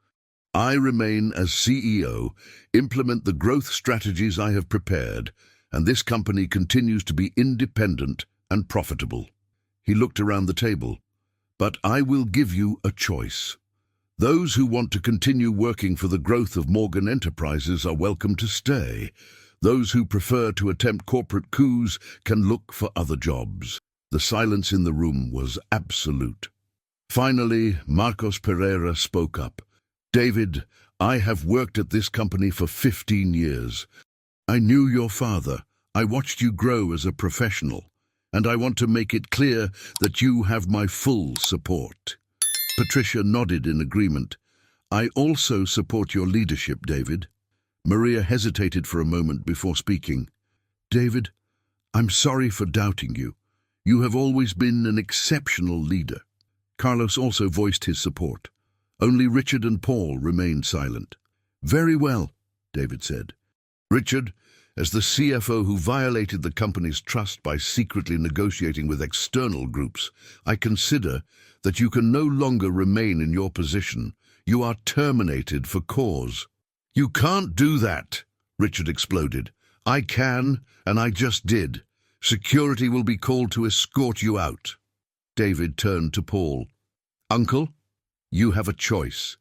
I remain as CEO, implement the growth strategies I have prepared, and this company continues to be independent and profitable. He looked around the table. But I will give you a choice. Those who want to continue working for the growth of Morgan Enterprises are welcome to stay. Those who prefer to attempt corporate coups can look for other jobs. The silence in the room was absolute. Finally, Marcos Pereira spoke up. David, I have worked at this company for 15 years. I knew your father. I watched you grow as a professional. And I want to make it clear that you have my full support. Patricia nodded in agreement. I also support your leadership, David. Maria hesitated for a moment before speaking. David, I'm sorry for doubting you. You have always been an exceptional leader. Carlos also voiced his support. Only Richard and Paul remained silent. Very well, David said. Richard, as the CFO who violated the company's trust by secretly negotiating with external groups, I consider that you can no longer remain in your position. You are terminated for cause. You can't do that, Richard exploded. I can, and I just did. Security will be called to escort you out. David turned to Paul. Uncle, you have a choice.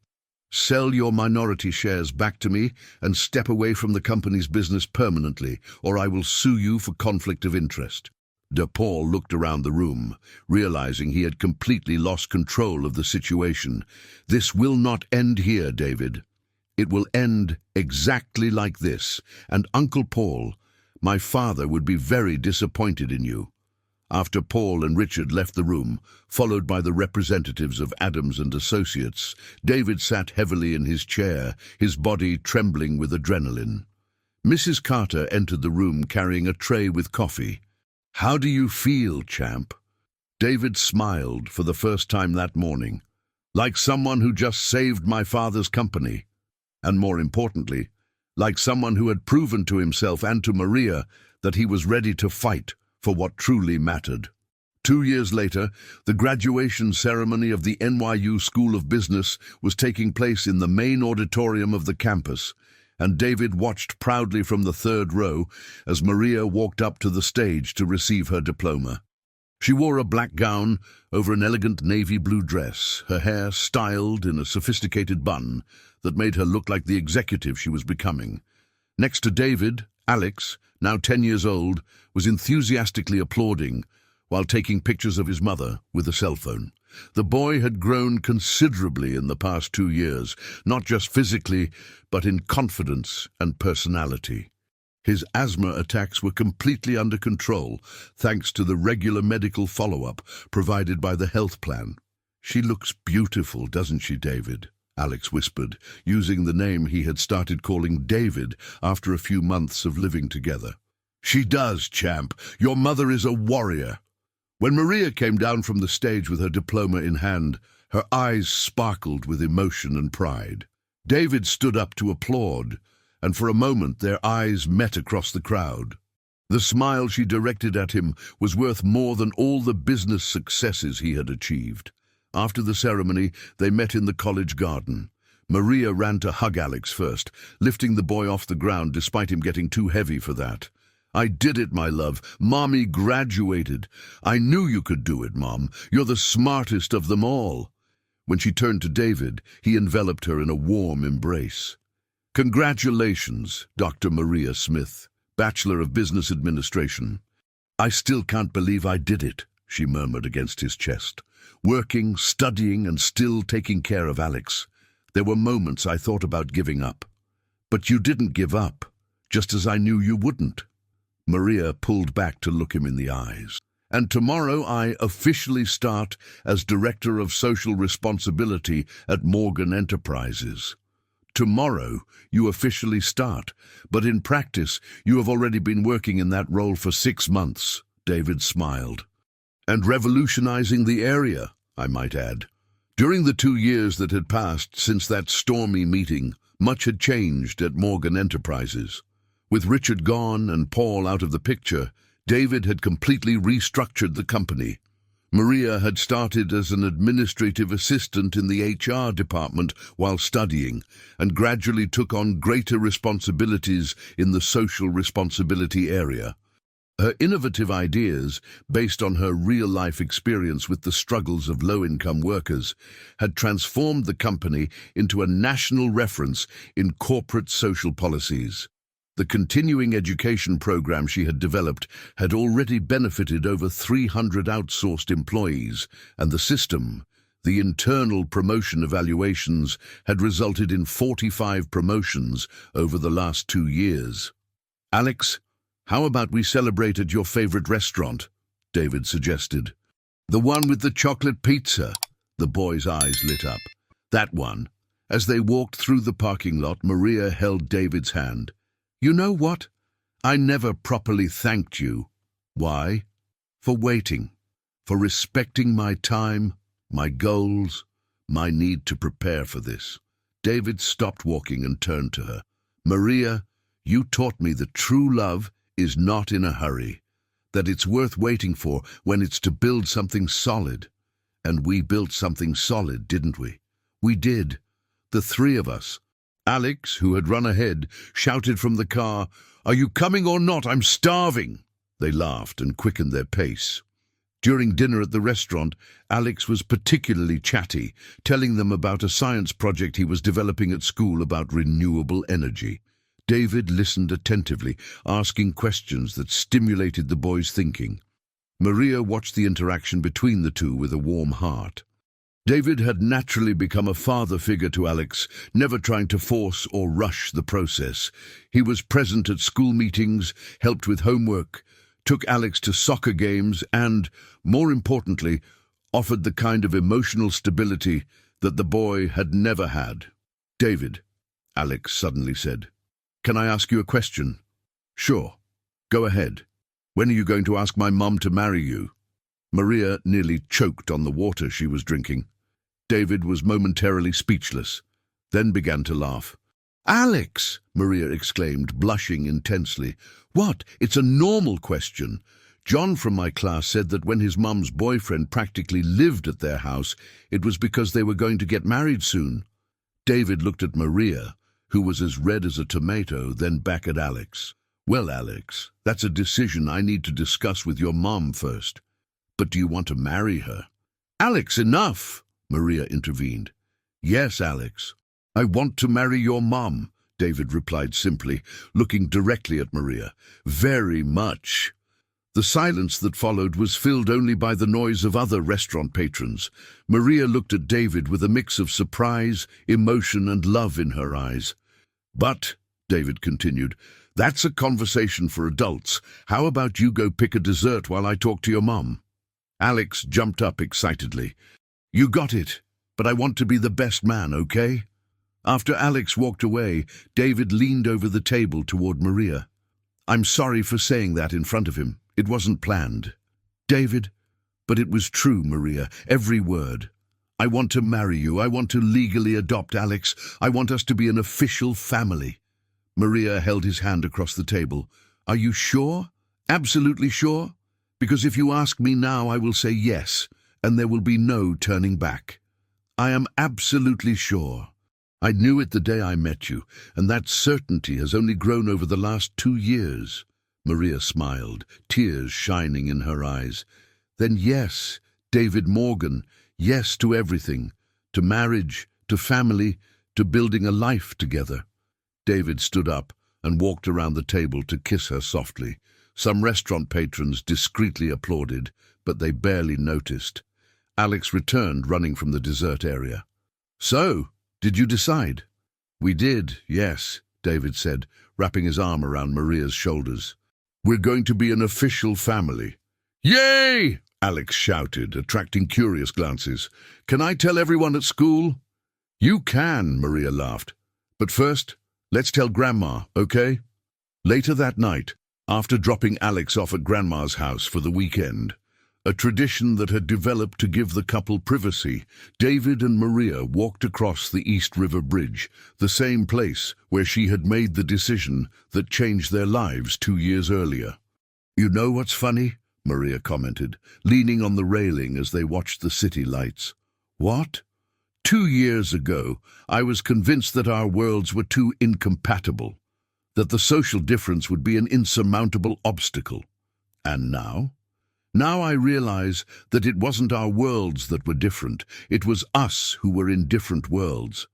Sell your minority shares back to me and step away from the company's business permanently, or I will sue you for conflict of interest. De Paul looked around the room, realizing he had completely lost control of the situation. This will not end here, David. It will end exactly like this, and Uncle Paul, my father, would be very disappointed in you. After Paul and Richard left the room, followed by the representatives of Adams and Associates, David sat heavily in his chair, his body trembling with adrenaline. Mrs. Carter entered the room carrying a tray with coffee. How do you feel, champ? David smiled for the first time that morning, like someone who just saved my father's company. And more importantly, like someone who had proven to himself and to Maria that he was ready to fight for what truly mattered. 2 years later, the graduation ceremony of the NYU School of Business was taking place in the main auditorium of the campus, and David watched proudly from the third row as Maria walked up to the stage to receive her diploma. She wore a black gown over an elegant navy blue dress, her hair styled in a sophisticated bun that made her look like the executive she was becoming. Next to David, Alex, now 10 years old, was enthusiastically applauding while taking pictures of his mother with a cell phone. The boy had grown considerably in the past 2 years, not just physically, but in confidence and personality. His asthma attacks were completely under control, thanks to the regular medical follow-up provided by the health plan. She looks beautiful, doesn't she, David? Alex whispered, using the name he had started calling David after a few months of living together. She does, champ. Your mother is a warrior. When Maria came down from the stage with her diploma in hand, her eyes sparkled with emotion and pride. David stood up to applaud, and for a moment their eyes met across the crowd. The smile she directed at him was worth more than all the business successes he had achieved. After the ceremony, they met in the college garden. Maria ran to hug Alex first, lifting the boy off the ground despite him getting too heavy for that. I did it, my love. Mommy graduated. I knew you could do it, Mom. You're the smartest of them all. When she turned to David, he enveloped her in a warm embrace. Congratulations, Dr. Maria Smith, Bachelor of Business Administration. I still can't believe I did it, she murmured against his chest. Working, studying, and still taking care of Alex. There were moments I thought about giving up. But you didn't give up, just as I knew you wouldn't. Maria pulled back to look him in the eyes. And tomorrow I officially start as Director of Social Responsibility at Morgan Enterprises. Tomorrow you officially start, but in practice you have already been working in that role for 6 months, David smiled. And revolutionizing the area, I might add. During the 2 years that had passed since that stormy meeting, much had changed at Morgan Enterprises. With Richard gone and Paul out of the picture, David had completely restructured the company. Maria had started as an administrative assistant in the HR department while studying, and gradually took on greater responsibilities in the social responsibility area. Her innovative ideas, based on her real-life experience with the struggles of low-income workers, had transformed the company into a national reference in corporate social policies. The continuing education program she had developed had already benefited over 300 outsourced employees, and the system, the internal promotion evaluations, had resulted in 45 promotions over the last 2 years. "Alex, how about we celebrate at your favorite restaurant?" David suggested. "The one with the chocolate pizza." The boy's eyes lit up. "That one." As they walked through the parking lot, Maria held David's hand. "You know what? I never properly thanked you." "Why?" "For waiting, for respecting my time, my goals, my need to prepare for this." David stopped walking and turned to her. "Maria, you taught me that true love is not in a hurry, that it's worth waiting for when it's to build something solid. And we built something solid, didn't we? We did. The three of us." Alex, who had run ahead, shouted from the car, "Are you coming or not? I'm starving." They laughed and quickened their pace. During dinner at the restaurant, Alex was particularly chatty, telling them about a science project he was developing at school about renewable energy. David listened attentively, asking questions that stimulated the boy's thinking. Maria watched the interaction between the two with a warm heart. David had naturally become a father figure to Alex, never trying to force or rush the process. He was present at school meetings, helped with homework, took Alex to soccer games and, more importantly, offered the kind of emotional stability that the boy had never had. "David," Alex suddenly said, "can I ask you a question?" "Sure. Go ahead. When are you going to ask my mum to marry you?" Maria nearly choked on the water she was drinking. David was momentarily speechless, then began to laugh. "Alex!" Maria exclaimed, blushing intensely. "What? It's a normal question. John from my class said that when his mum's boyfriend practically lived at their house, it was because they were going to get married soon." David looked at Maria, who was as red as a tomato, then back at Alex. "Well, Alex, that's a decision I need to discuss with your mom first. But do you want to marry her?" "Alex, enough!" Maria intervened. "Yes, Alex. I want to marry your mom," David replied simply, looking directly at Maria. "Very much." The silence that followed was filled only by the noise of other restaurant patrons. Maria looked at David with a mix of surprise, emotion, and love in her eyes. "But," David continued, "that's a conversation for adults. How about you go pick a dessert while I talk to your mom?" Alex jumped up excitedly. "You got it, but I want to be the best man, okay?" After Alex walked away, David leaned over the table toward Maria. "I'm sorry for saying that in front of him. It wasn't planned." "David, but it was true, Maria, every word. I want to marry you. I want to legally adopt Alex. I want us to be an official family." Maria held his hand across the table. "Are you sure? Absolutely sure? Because if you ask me now, I will say yes, and there will be no turning back. I am absolutely sure. I knew it the day I met you, and that certainty has only grown over the last 2 years." Maria smiled, tears shining in her eyes. "Then yes, David Morgan, yes to everything, to marriage, to family, to building a life together." David stood up and walked around the table to kiss her softly. Some restaurant patrons discreetly applauded, but they barely noticed. Alex returned, running from the dessert area. "So, did you decide?" "We did, yes," David said, wrapping his arm around Maria's shoulders. "We're going to be an official family." "Yay!" Alex shouted, attracting curious glances. "Can I tell everyone at school?" "You can," Maria laughed. "But first, let's tell Grandma, okay?" Later that night, after dropping Alex off at Grandma's house for the weekend, a tradition that had developed to give the couple privacy, David and Maria walked across the East River Bridge, the same place where she had made the decision that changed their lives 2 years earlier. "You know what's funny?" Maria commented, leaning on the railing as they watched the city lights. "What?" 2 years ago, I was convinced that our worlds were too incompatible, that the social difference would be an insurmountable obstacle. And now? Now I realize that it wasn't our worlds that were different. It was us who were in different worlds.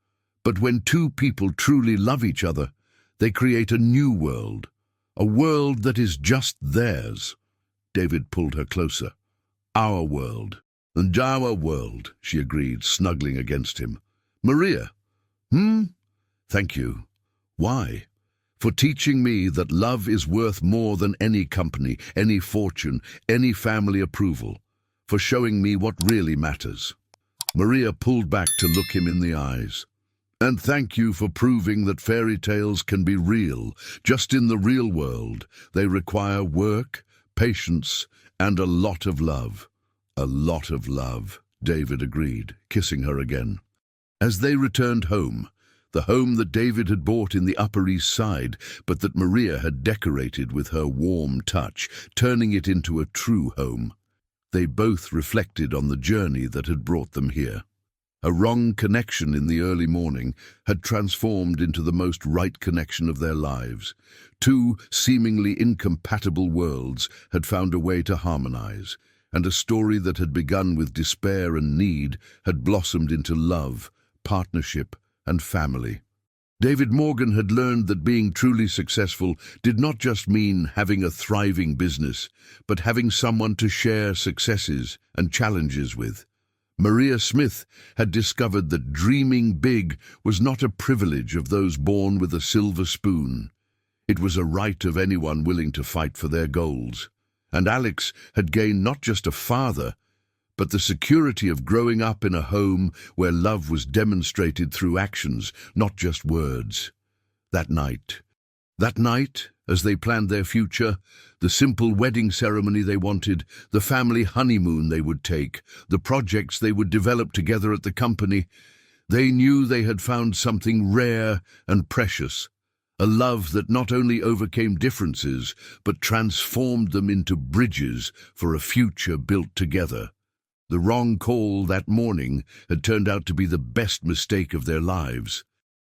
But when two people truly love each other, they create a new world. A world that is just theirs. David pulled her closer. Our world. And our world, she agreed, snuggling against him. Maria. Thank you. Why? For teaching me that love is worth more than any company, any fortune, any family approval. For showing me what really matters. Maria pulled back to look him in the eyes. And thank you for proving that fairy tales can be real. Just in the real world, they require work, patience, and a lot of love. A lot of love, David agreed, kissing her again. As they returned home, the home that David had bought in the Upper East Side, but that Maria had decorated with her warm touch, turning it into a true home, they both reflected on the journey that had brought them here. A wrong connection in the early morning had transformed into the most right connection of their lives. Two seemingly incompatible worlds had found a way to harmonize, and a story that had begun with despair and need had blossomed into love, partnership, and family. David Morgan had learned that being truly successful did not just mean having a thriving business, but having someone to share successes and challenges with. Maria Smith had discovered that dreaming big was not a privilege of those born with a silver spoon. It was a right of anyone willing to fight for their goals. And Alex had gained not just a father, but the security of growing up in a home where love was demonstrated through actions, not just words. That night, as they planned their future, the simple wedding ceremony they wanted, the family honeymoon they would take, the projects they would develop together at the company, they knew they had found something rare and precious, a love that not only overcame differences, but transformed them into bridges for a future built together. The wrong call that morning had turned out to be the best mistake of their lives.